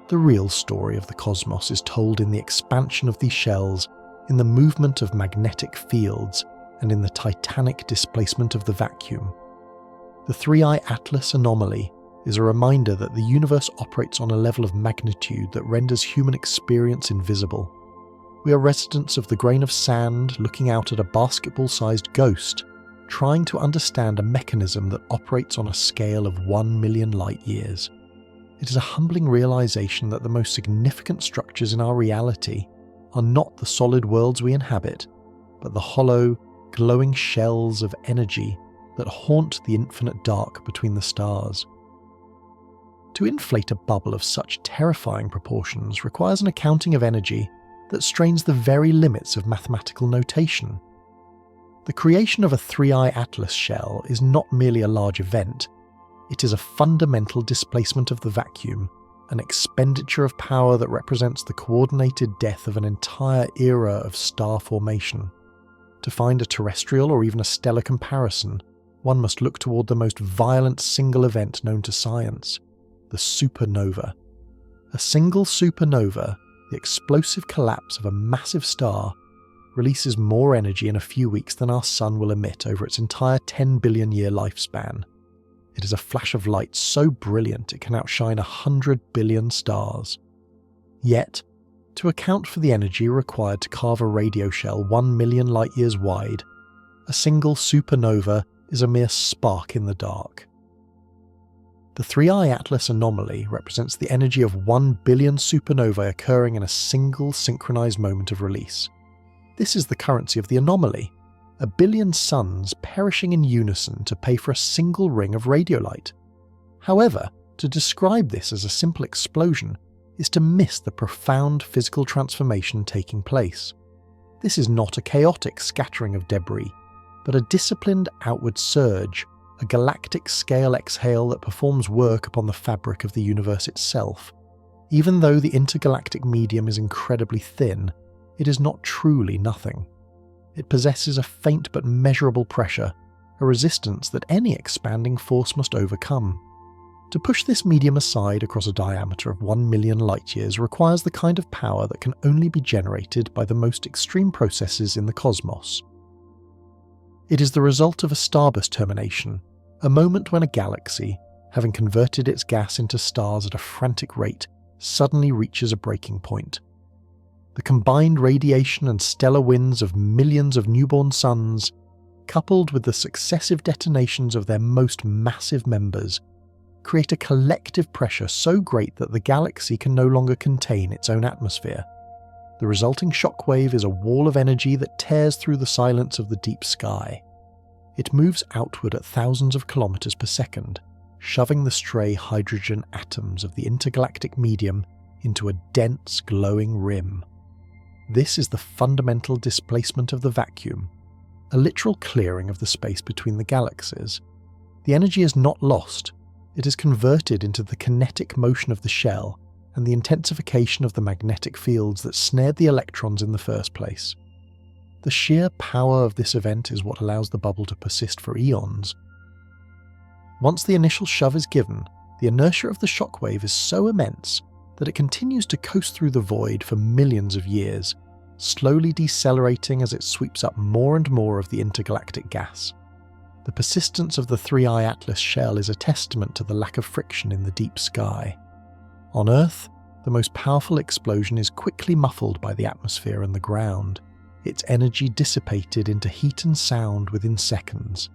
The real story of the cosmos is told in the expansion of these shells, in the movement of magnetic fields, and in the titanic displacement of the vacuum. The 3I-ATLAS anomaly is a reminder that the universe operates on a level of magnitude that renders human experience invisible. We are residents of the grain of sand looking out at a basketball-sized ghost, trying to understand a mechanism that operates on a scale of 1 million light years. It is a humbling realization that the most significant structures in our reality are not the solid worlds we inhabit, but the hollow, glowing shells of energy that haunt the infinite dark between the stars. To inflate a bubble of such terrifying proportions requires an accounting of energy that strains the very limits of mathematical notation. The creation of a 3I-ATLAS shell is not merely a large event, it is a fundamental displacement of the vacuum, an expenditure of power that represents the coordinated death of an entire era of star formation. To find a terrestrial or even a stellar comparison, one must look toward the most violent single event known to science, the supernova. A single supernova, the explosive collapse of a massive star, releases more energy in a few weeks than our sun will emit over its entire 10 billion year lifespan. It is a flash of light so brilliant it can outshine 100 billion stars. Yet, to account for the energy required to carve a radio shell 1 million light years wide, a single supernova is a mere spark in the dark. The 3I-ATLAS anomaly represents the energy of 1 billion supernovae occurring in a single synchronized moment of release. This is the currency of the anomaly, 1 billion suns perishing in unison to pay for a single ring of radiolight. However, to describe this as a simple explosion is to miss the profound physical transformation taking place. This is not a chaotic scattering of debris, but a disciplined outward surge, a galactic-scale exhale that performs work upon the fabric of the universe itself. Even though the intergalactic medium is incredibly thin, it is not truly nothing. It possesses a faint but measurable pressure, a resistance that any expanding force must overcome. To push this medium aside across a diameter of 1 million light-years requires the kind of power that can only be generated by the most extreme processes in the cosmos. It is the result of a starburst termination, a moment when a galaxy, having converted its gas into stars at a frantic rate, suddenly reaches a breaking point. The combined radiation and stellar winds of millions of newborn suns, coupled with the successive detonations of their most massive members, create a collective pressure so great that the galaxy can no longer contain its own atmosphere. The resulting shockwave is a wall of energy that tears through the silence of the deep sky. It moves outward at thousands of kilometers per second, shoving the stray hydrogen atoms of the intergalactic medium into a dense, glowing rim. This is the fundamental displacement of the vacuum, a literal clearing of the space between the galaxies. The energy is not lost, it is converted into the kinetic motion of the shell and the intensification of the magnetic fields that snared the electrons in the first place. The sheer power of this event is what allows the bubble to persist for eons. Once the initial shove is given, the inertia of the shockwave is so immense that it continues to coast through the void for millions of years, slowly decelerating as it sweeps up more and more of the intergalactic gas. The persistence of the 3I-ATLAS shell is a testament to the lack of friction in the deep sky. On Earth, the most powerful explosion is quickly muffled by the atmosphere and the ground, its energy dissipated into heat and sound within seconds.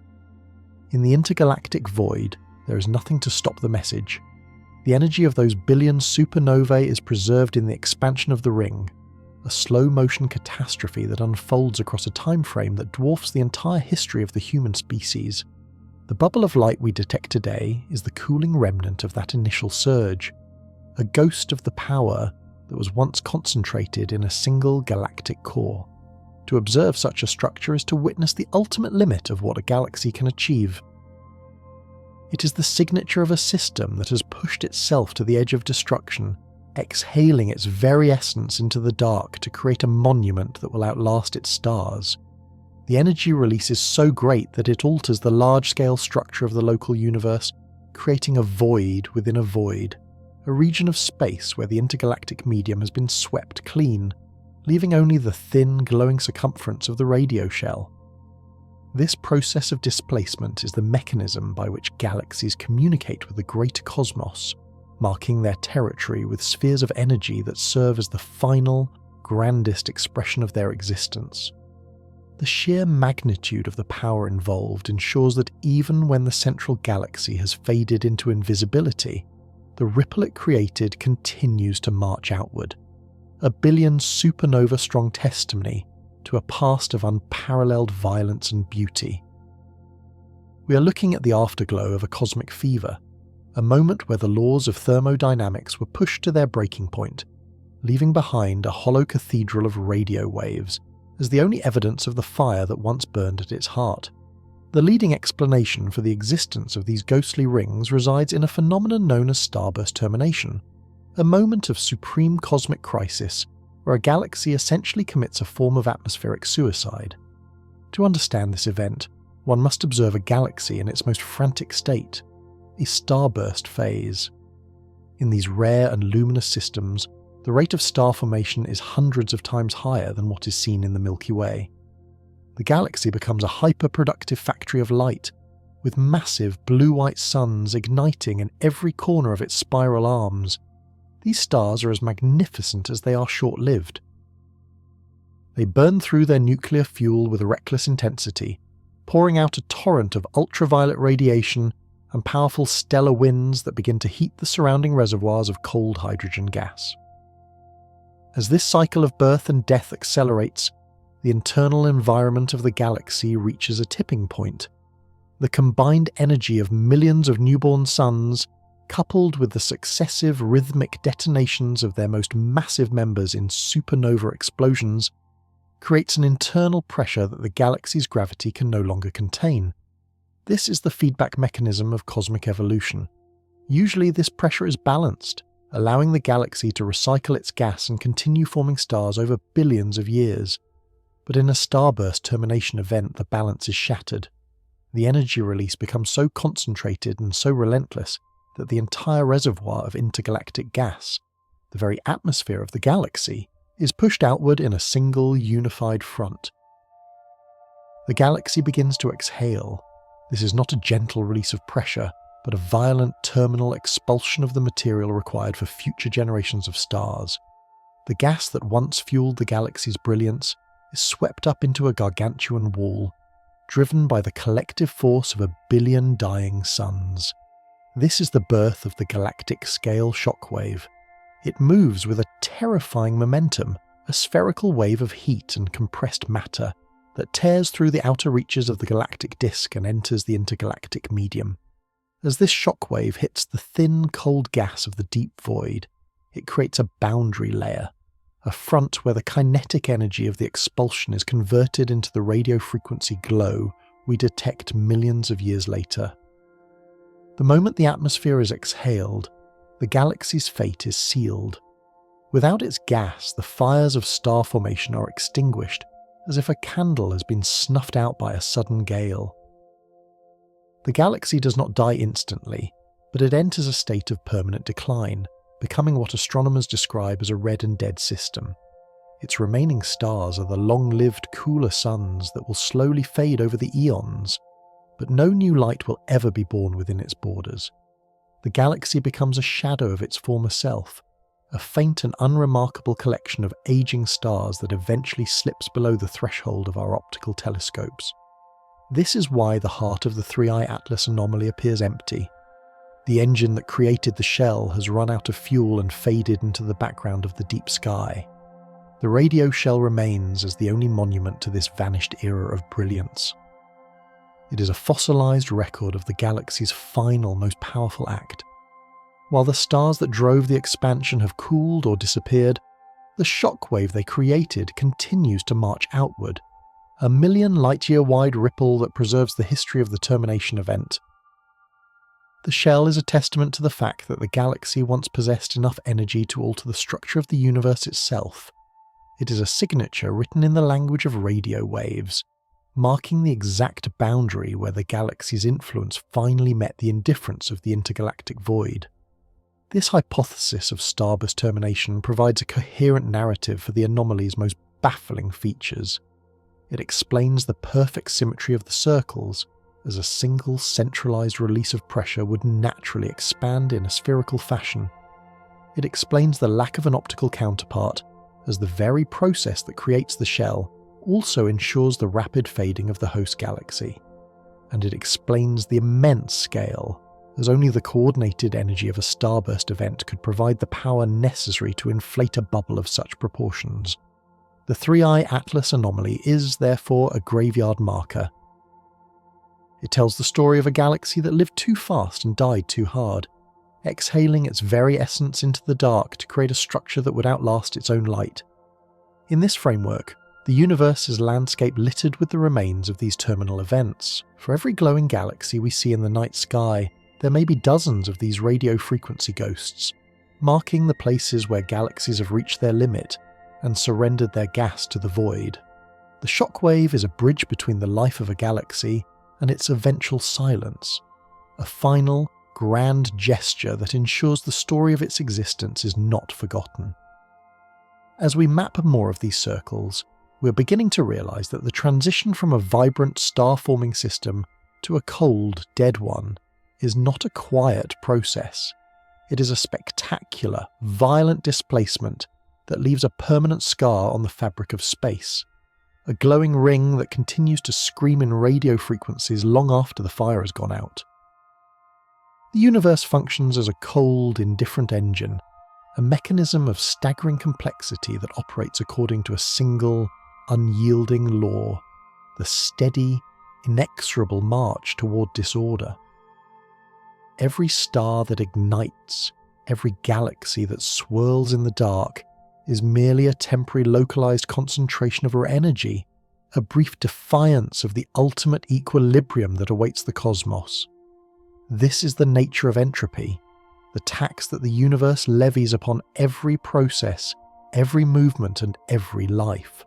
In the intergalactic void, there is nothing to stop the message. The energy of those billion supernovae is preserved in the expansion of the ring, a slow-motion catastrophe that unfolds across a time frame that dwarfs the entire history of the human species. The bubble of light we detect today is the cooling remnant of that initial surge, a ghost of the power that was once concentrated in a single galactic core. To observe such a structure is to witness the ultimate limit of what a galaxy can achieve. It is the signature of a system that has pushed itself to the edge of destruction, exhaling its very essence into the dark to create a monument that will outlast its stars. The energy release is so great that it alters the large-scale structure of the local universe, creating a void within a void, a region of space where the intergalactic medium has been swept clean, leaving only the thin, glowing circumference of the radio shell. This process of displacement is the mechanism by which galaxies communicate with the greater cosmos, marking their territory with spheres of energy that serve as the final, grandest expression of their existence. The sheer magnitude of the power involved ensures that even when the central galaxy has faded into invisibility, the ripple it created continues to march outward, a billion supernova-strong testimony to a past of unparalleled violence and beauty. We are looking at the afterglow of a cosmic fever, a moment where the laws of thermodynamics were pushed to their breaking point, leaving behind a hollow cathedral of radio waves as the only evidence of the fire that once burned at its heart. The leading explanation for the existence of these ghostly rings resides in a phenomenon known as starburst termination, a moment of supreme cosmic crisis where a galaxy essentially commits a form of atmospheric suicide. To understand this event, one must observe a galaxy in its most frantic state, a starburst phase. In these rare and luminous systems, the rate of star formation is hundreds of times higher than what is seen in the Milky Way. The galaxy becomes a hyper-productive factory of light, with massive blue-white suns igniting in every corner of its spiral arms. These stars are as magnificent as they are short-lived. They burn through their nuclear fuel with a reckless intensity, pouring out a torrent of ultraviolet radiation and powerful stellar winds that begin to heat the surrounding reservoirs of cold hydrogen gas. As this cycle of birth and death accelerates, the internal environment of the galaxy reaches a tipping point. The combined energy of millions of newborn suns, coupled with the successive rhythmic detonations of their most massive members in supernova explosions, creates an internal pressure that the galaxy's gravity can no longer contain. This is the feedback mechanism of cosmic evolution. Usually this pressure is balanced, allowing the galaxy to recycle its gas and continue forming stars over billions of years. But in a starburst termination event, the balance is shattered. The energy release becomes so concentrated and so relentless that the entire reservoir of intergalactic gas, the very atmosphere of the galaxy, is pushed outward in a single unified front. The galaxy begins to exhale. This is not a gentle release of pressure, but a violent terminal expulsion of the material required for future generations of stars. The gas that once fueled the galaxy's brilliance is swept up into a gargantuan wall, driven by the collective force of 1 billion dying suns. This is the birth of the galactic scale shockwave. It moves with a terrifying momentum, a spherical wave of heat and compressed matter that tears through the outer reaches of the galactic disk and enters the intergalactic medium. As this shockwave hits the thin, cold gas of the deep void, it creates a boundary layer, a front where the kinetic energy of the expulsion is converted into the radio frequency glow we detect millions of years later. The moment the atmosphere is exhaled, the galaxy's fate is sealed. Without its gas, the fires of star formation are extinguished, as if a candle has been snuffed out by a sudden gale. The galaxy does not die instantly, but it enters a state of permanent decline, becoming what astronomers describe as a red and dead system. Its remaining stars are the long-lived cooler suns that will slowly fade over the eons, but no new light will ever be born within its borders. The galaxy becomes a shadow of its former self, a faint and unremarkable collection of aging stars that eventually slips below the threshold of our optical telescopes. This is why the heart of the 3I-ATLAS anomaly appears empty. The engine that created the shell has run out of fuel and faded into the background of the deep sky. The radio shell remains as the only monument to this vanished era of brilliance. It is a fossilized record of the galaxy's final, most powerful act. While the stars that drove the expansion have cooled or disappeared, the shockwave they created continues to march outward, a million light-year-wide ripple that preserves the history of the termination event. The shell is a testament to the fact that the galaxy once possessed enough energy to alter the structure of the universe itself. It is a signature written in the language of radio waves, marking the exact boundary where the galaxy's influence finally met the indifference of the intergalactic void. This hypothesis of starburst termination provides a coherent narrative for the anomaly's most baffling features. It explains the perfect symmetry of the circles, as a single centralized release of pressure would naturally expand in a spherical fashion. It explains the lack of an optical counterpart, as the very process that creates the shell also ensures the rapid fading of the host galaxy. And it explains the immense scale, as only the coordinated energy of a starburst event could provide the power necessary to inflate a bubble of such proportions. The 3I-ATLAS anomaly is, therefore, a graveyard marker. It tells the story of a galaxy that lived too fast and died too hard, exhaling its very essence into the dark to create a structure that would outlast its own light. In this framework, the universe is a landscape littered with the remains of these terminal events. For every glowing galaxy we see in the night sky, there may be dozens of these radio frequency ghosts, marking the places where galaxies have reached their limit and surrendered their gas to the void. The shockwave is a bridge between the life of a galaxy and its eventual silence, a final, grand gesture that ensures the story of its existence is not forgotten. As we map more of these circles, we're beginning to realize that the transition from a vibrant star-forming system to a cold, dead one is not a quiet process. It is a spectacular, violent displacement that leaves a permanent scar on the fabric of space, a glowing ring that continues to scream in radio frequencies long after the fire has gone out. The universe functions as a cold, indifferent engine, a mechanism of staggering complexity that operates according to a single, unyielding law, the steady, inexorable march toward disorder. every star that ignites, every galaxy that swirls in the dark, is merely a temporary localized concentration of her energy, a brief defiance of the ultimate equilibrium that awaits the cosmos. This is the nature of entropy, the tax that the universe levies upon every process, every movement, and every life.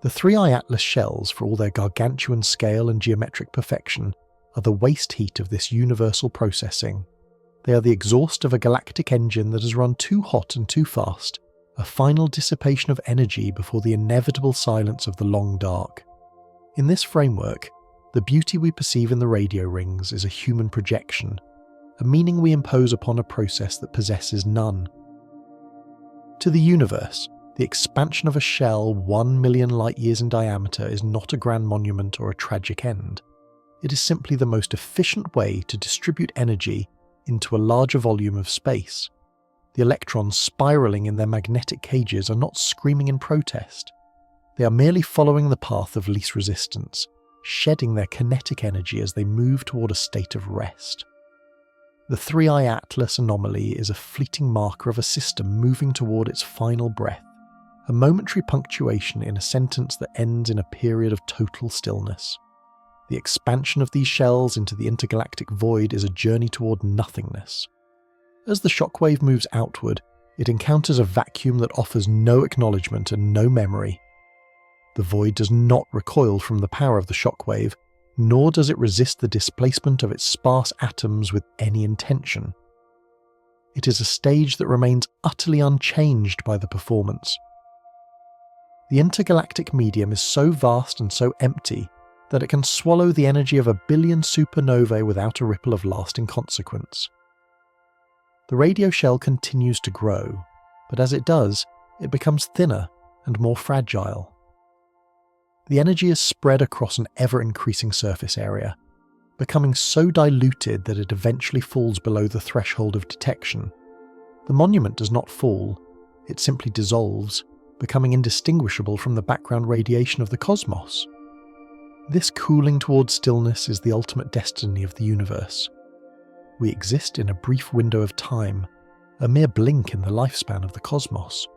The 3I-ATLAS shells, for all their gargantuan scale and geometric perfection, are the waste heat of this universal processing. They are the exhaust of a galactic engine that has run too hot and too fast, a final dissipation of energy before the inevitable silence of the long dark. In this framework, the beauty we perceive in the radio rings is a human projection, a meaning we impose upon a process that possesses none. To the universe, the expansion of a shell 1 million light-years in diameter is not a grand monument or a tragic end. It is simply the most efficient way to distribute energy into a larger volume of space. The electrons spiraling in their magnetic cages are not screaming in protest. They are merely following the path of least resistance, shedding their kinetic energy as they move toward a state of rest. The 3I-ATLAS anomaly is a fleeting marker of a system moving toward its final breath, a momentary punctuation in a sentence that ends in a period of total stillness. The expansion of these shells into the intergalactic void is a journey toward nothingness. As the shockwave moves outward, it encounters a vacuum that offers no acknowledgement and no memory. The void does not recoil from the power of the shockwave, nor does it resist the displacement of its sparse atoms with any intention. It is a stage that remains utterly unchanged by the performance. The intergalactic medium is so vast and so empty that it can swallow the energy of 1 billion supernovae without a ripple of lasting consequence. The radio shell continues to grow, but as it does, it becomes thinner and more fragile. The energy is spread across an ever-increasing surface area, becoming so diluted that it eventually falls below the threshold of detection. The monument does not fall, it simply dissolves, becoming indistinguishable from the background radiation of the cosmos. This cooling toward stillness is the ultimate destiny of the universe. We exist in a brief window of time, a mere blink in the lifespan of the cosmos,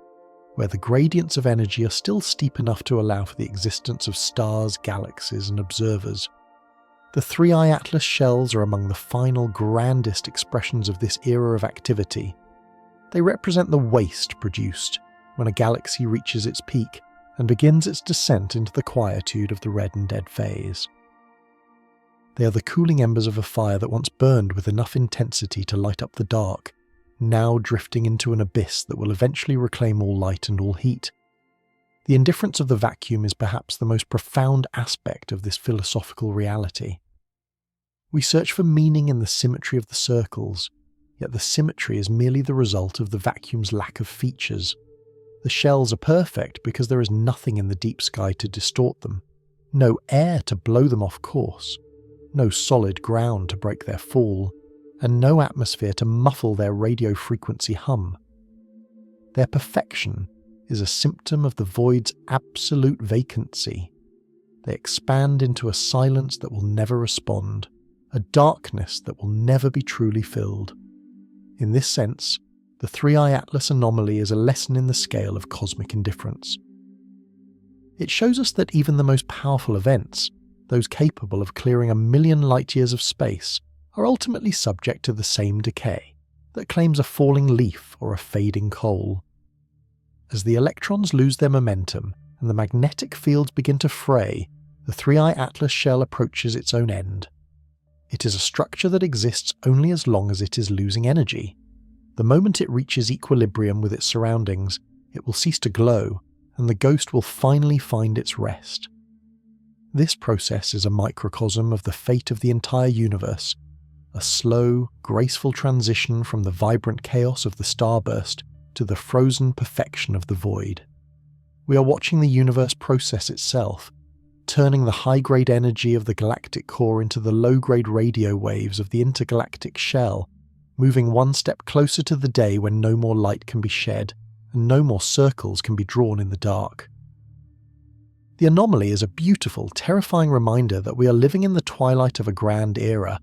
where the gradients of energy are still steep enough to allow for the existence of stars, galaxies, and observers. The 3I-ATLAS shells are among the final, grandest expressions of this era of activity. They represent the waste produced when a galaxy reaches its peak and begins its descent into the quietude of the red and dead phase. They are the cooling embers of a fire that once burned with enough intensity to light up the dark, now drifting into an abyss that will eventually reclaim all light and all heat. The indifference of the vacuum is perhaps the most profound aspect of this philosophical reality. We search for meaning in the symmetry of the circles, yet the symmetry is merely the result of the vacuum's lack of features. The shells are perfect because there is nothing in the deep sky to distort them, no air to blow them off course, no solid ground to break their fall, and no atmosphere to muffle their radio frequency hum. Their perfection is a symptom of the void's absolute vacancy. They expand into a silence that will never respond, a darkness that will never be truly filled. In this sense, the 3I-ATLAS anomaly is a lesson in the scale of cosmic indifference. It shows us that even the most powerful events, those capable of clearing 1 million light-years of space, are ultimately subject to the same decay that claims a falling leaf or a fading coal. As the electrons lose their momentum and the magnetic fields begin to fray, the 3I-ATLAS shell approaches its own end. It is a structure that exists only as long as it is losing energy. The moment it reaches equilibrium with its surroundings, it will cease to glow, and the ghost will finally find its rest. This process is a microcosm of the fate of the entire universe, a slow, graceful transition from the vibrant chaos of the starburst to the frozen perfection of the void. We are watching the universe process itself, turning the high-grade energy of the galactic core into the low-grade radio waves of the intergalactic shell, moving one step closer to the day when no more light can be shed and no more circles can be drawn in the dark. The anomaly is a beautiful, terrifying reminder that we are living in the twilight of a grand era.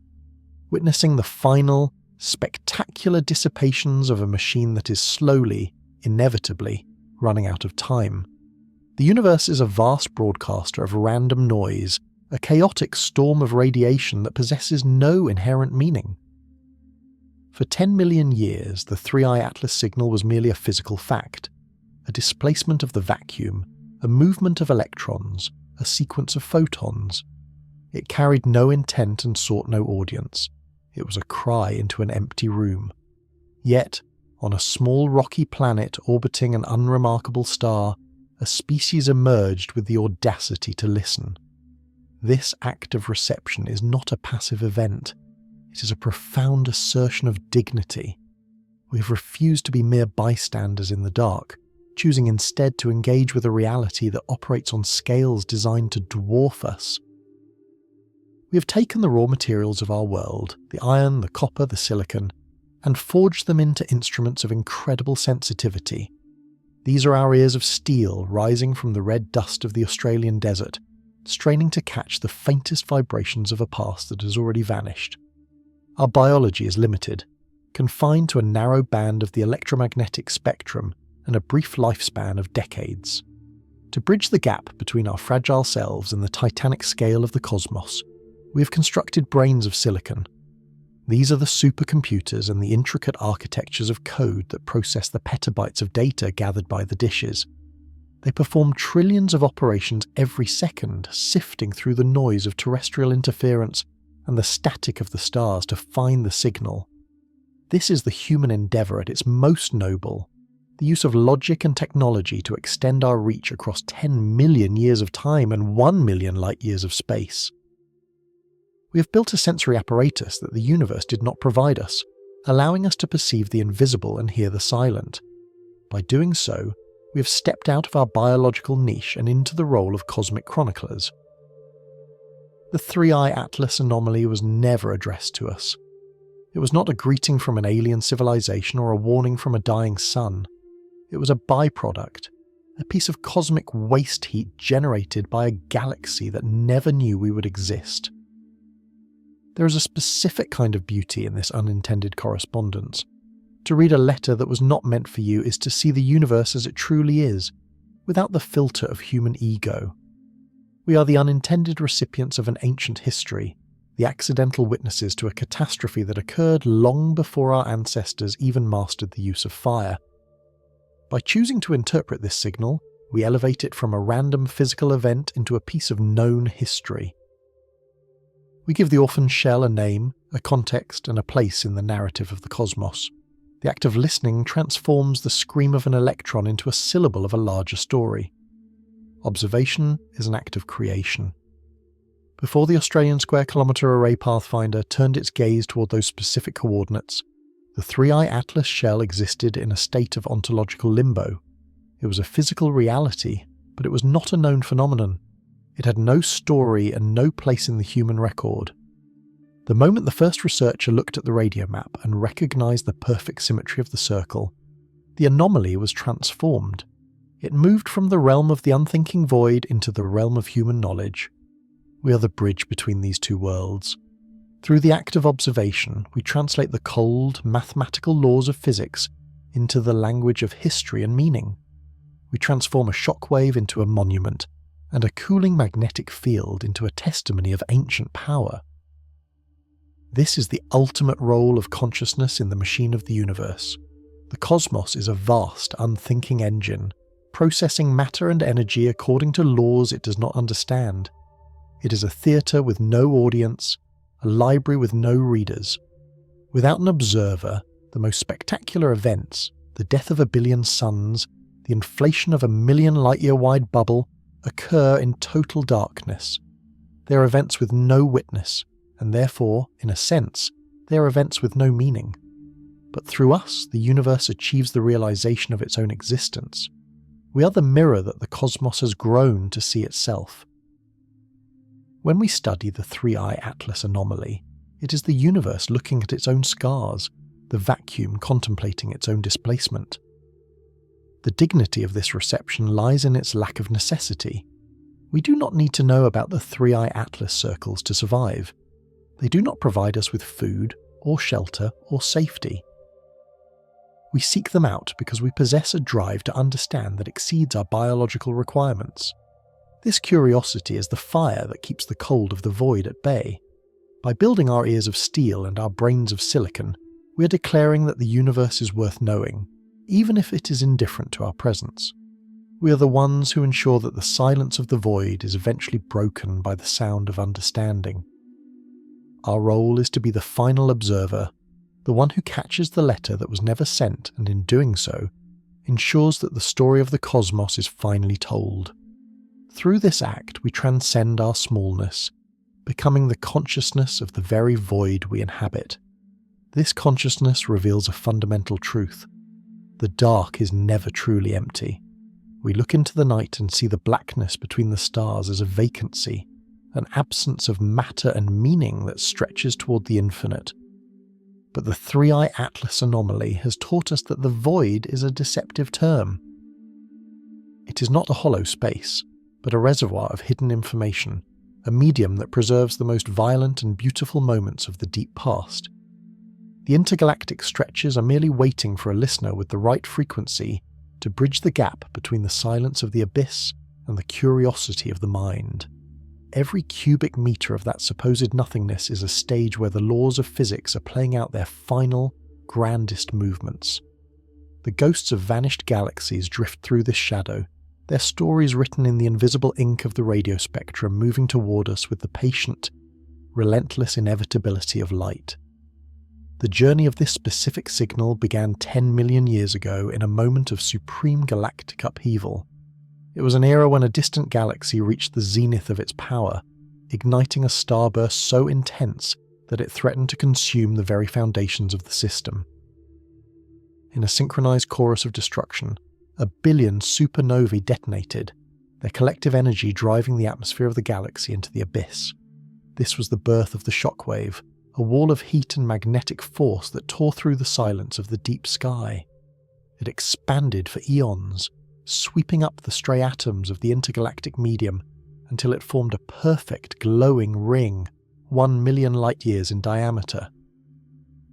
witnessing the final, spectacular dissipations of a machine that is slowly, inevitably, running out of time. The universe is a vast broadcaster of random noise, a chaotic storm of radiation that possesses no inherent meaning. For 10 million years, the 3I-ATLAS signal was merely a physical fact, a displacement of the vacuum, a movement of electrons, a sequence of photons. It carried no intent and sought no audience. It was a cry into an empty room. Yet, on a small rocky planet orbiting an unremarkable star, a species emerged with the audacity to listen. This act of reception is not a passive event. It is a profound assertion of dignity. We have refused to be mere bystanders in the dark, choosing instead to engage with a reality that operates on scales designed to dwarf us. We have taken the raw materials of our world, the iron, the copper, the silicon, and forged them into instruments of incredible sensitivity. These are our ears of steel rising from the red dust of the Australian desert, straining to catch the faintest vibrations of a past that has already vanished. Our biology is limited, confined to a narrow band of the electromagnetic spectrum and a brief lifespan of decades. To bridge the gap between our fragile selves and the titanic scale of the cosmos, we have constructed brains of silicon. These are the supercomputers and the intricate architectures of code that process the petabytes of data gathered by the dishes. They perform trillions of operations every second, sifting through the noise of terrestrial interference and the static of the stars to find the signal. This is the human endeavour at its most noble, the use of logic and technology to extend our reach across 10 million years of time and 1 million light-years of space. We have built a sensory apparatus that the universe did not provide us, allowing us to perceive the invisible and hear the silent. By doing so, we have stepped out of our biological niche and into the role of cosmic chroniclers. The 3I-ATLAS anomaly was never addressed to us. It was not a greeting from an alien civilization or a warning from a dying sun. It was a byproduct, a piece of cosmic waste heat generated by a galaxy that never knew we would exist. There is a specific kind of beauty in this unintended correspondence. To read a letter that was not meant for you is to see the universe as it truly is, without the filter of human ego. We are the unintended recipients of an ancient history, the accidental witnesses to a catastrophe that occurred long before our ancestors even mastered the use of fire. By choosing to interpret this signal, we elevate it from a random physical event into a piece of known history. We give the orphaned shell a name, a context, and a place in the narrative of the cosmos. The act of listening transforms the scream of an electron into a syllable of a larger story. Observation is an act of creation. Before the Australian Square Kilometre Array Pathfinder turned its gaze toward those specific coordinates, the 3I-ATLAS shell existed in a state of ontological limbo. It was a physical reality, but it was not a known phenomenon. It had no story and no place in the human record. The moment the first researcher looked at the radio map and recognized the perfect symmetry of the circle, the anomaly was transformed. It moved from the realm of the unthinking void into the realm of human knowledge. We are the bridge between these two worlds. Through the act of observation, we translate the cold, mathematical laws of physics into the language of history and meaning. We transform a shockwave into a monument, and a cooling magnetic field into a testimony of ancient power. This is the ultimate role of consciousness in the machine of the universe. The cosmos is a vast, unthinking engine, processing matter and energy according to laws it does not understand. It is a theatre with no audience, a library with no readers. Without an observer, the most spectacular events, the death of a billion suns, the inflation of a million light-year-wide bubble, occur in total darkness. They are events with no witness, and therefore, in a sense, they are events with no meaning. But through us, the universe achieves the realization of its own existence. We are the mirror that the cosmos has grown to see itself. When we study the 3I-ATLAS anomaly, it is the universe looking at its own scars, the vacuum contemplating its own displacement. The dignity of this reception lies in its lack of necessity. We do not need to know about the 3I-ATLAS circles to survive. They do not provide us with food, or shelter, or safety. We seek them out because we possess a drive to understand that exceeds our biological requirements. This curiosity is the fire that keeps the cold of the void at bay. By building our ears of steel and our brains of silicon, we are declaring that the universe is worth knowing, even if it is indifferent to our presence. We are the ones who ensure that the silence of the void is eventually broken by the sound of understanding. Our role is to be the final observer, the one who catches the letter that was never sent, and in doing so, ensures that the story of the cosmos is finally told. Through this act, we transcend our smallness, becoming the consciousness of the very void we inhabit. This consciousness reveals a fundamental truth. The dark is never truly empty. We look into the night and see the blackness between the stars as a vacancy, an absence of matter and meaning that stretches toward the infinite. But the 3I-ATLAS anomaly has taught us that the void is a deceptive term. It is not a hollow space, but a reservoir of hidden information, a medium that preserves the most violent and beautiful moments of the deep past. The intergalactic stretches are merely waiting for a listener with the right frequency to bridge the gap between the silence of the abyss and the curiosity of the mind. Every cubic meter of that supposed nothingness is a stage where the laws of physics are playing out their final, grandest movements. The ghosts of vanished galaxies drift through this shadow, their stories written in the invisible ink of the radio spectrum moving toward us with the patient, relentless inevitability of light. The journey of this specific signal began 10 million years ago in a moment of supreme galactic upheaval. It was an era when a distant galaxy reached the zenith of its power, igniting a starburst so intense that it threatened to consume the very foundations of the system. In a synchronized chorus of destruction, 1 billion supernovae detonated, their collective energy driving the atmosphere of the galaxy into the abyss. This was the birth of the shockwave, a wall of heat and magnetic force that tore through the silence of the deep sky. It expanded for eons, sweeping up the stray atoms of the intergalactic medium until it formed a perfect glowing ring, 1 million light-years in diameter.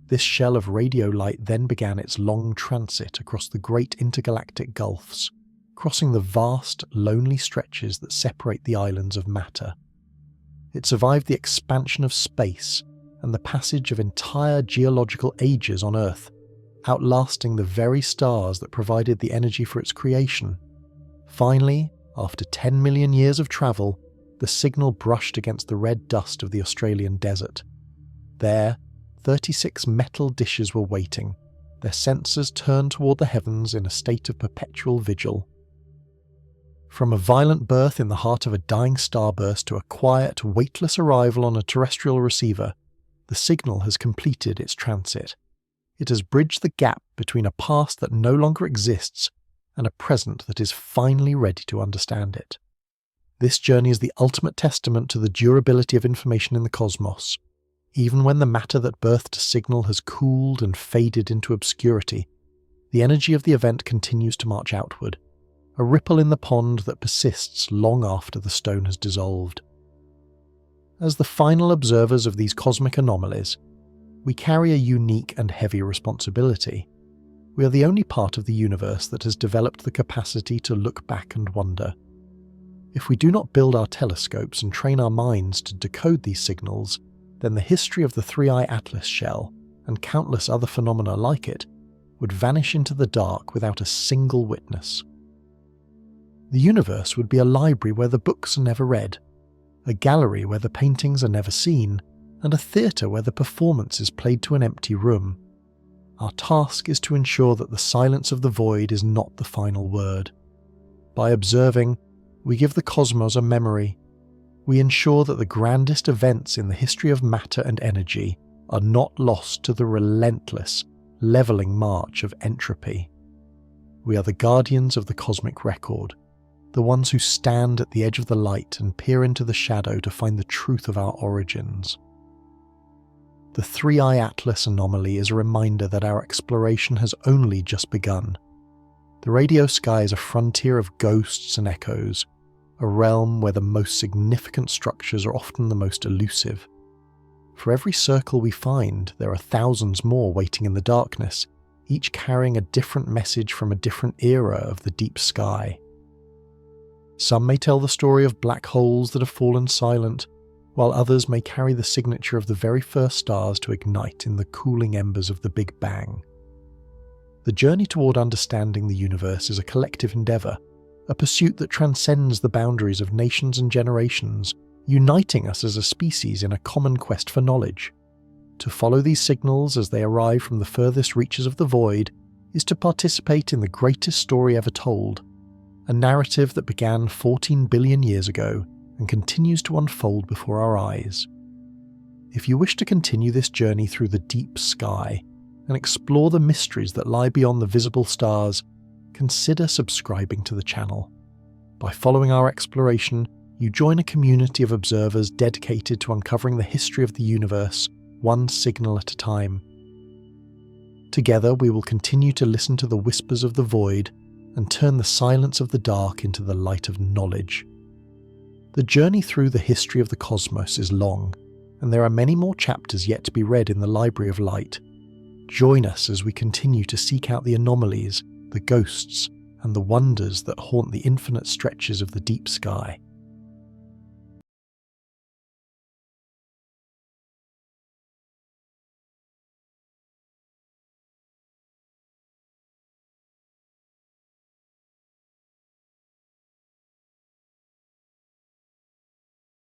This shell of radio light then began its long transit across the great intergalactic gulfs, crossing the vast, lonely stretches that separate the islands of matter. It survived the expansion of space and the passage of entire geological ages on Earth, outlasting the very stars that provided the energy for its creation. Finally, after 10 million years of travel, the signal brushed against the red dust of the Australian desert. There, 36 metal dishes were waiting, their sensors turned toward the heavens in a state of perpetual vigil. From a violent birth in the heart of a dying starburst to a quiet, weightless arrival on a terrestrial receiver, the signal has completed its transit. It has bridged the gap between a past that no longer exists and a present that is finally ready to understand it. This journey is the ultimate testament to the durability of information in the cosmos. Even when the matter that birthed a signal has cooled and faded into obscurity, the energy of the event continues to march outward, a ripple in the pond that persists long after the stone has dissolved. As the final observers of these cosmic anomalies, we carry a unique and heavy responsibility. We are the only part of the universe that has developed the capacity to look back and wonder. If we do not build our telescopes and train our minds to decode these signals, then the history of the 3I-ATLAS shell, and countless other phenomena like it, would vanish into the dark without a single witness. The universe would be a library where the books are never read, a gallery where the paintings are never seen, and a theatre where the performance is played to an empty room. Our task is to ensure that the silence of the void is not the final word. By observing, we give the cosmos a memory. We ensure that the grandest events in the history of matter and energy are not lost to the relentless, levelling march of entropy. We are the guardians of the cosmic record, the ones who stand at the edge of the light and peer into the shadow to find the truth of our origins. The 3I-ATLAS anomaly is a reminder that our exploration has only just begun. The radio sky is a frontier of ghosts and echoes, a realm where the most significant structures are often the most elusive. For every circle we find, there are thousands more waiting in the darkness, each carrying a different message from a different era of the deep sky. Some may tell the story of black holes that have fallen silent, while others may carry the signature of the very first stars to ignite in the cooling embers of the Big Bang. The journey toward understanding the universe is a collective endeavour, a pursuit that transcends the boundaries of nations and generations, uniting us as a species in a common quest for knowledge. To follow these signals as they arrive from the furthest reaches of the void is to participate in the greatest story ever told, a narrative that began 14 billion years ago and continues to unfold before our eyes. If you wish to continue this journey through the deep sky and explore the mysteries that lie beyond the visible stars, consider subscribing to the channel. By following our exploration, you join a community of observers dedicated to uncovering the history of the universe, one signal at a time. Together, we will continue to listen to the whispers of the void and turn the silence of the dark into the light of knowledge. The journey through the history of the cosmos is long, and there are many more chapters yet to be read in the Library of Light. Join us as we continue to seek out the anomalies, the ghosts, and the wonders that haunt the infinite stretches of the deep sky.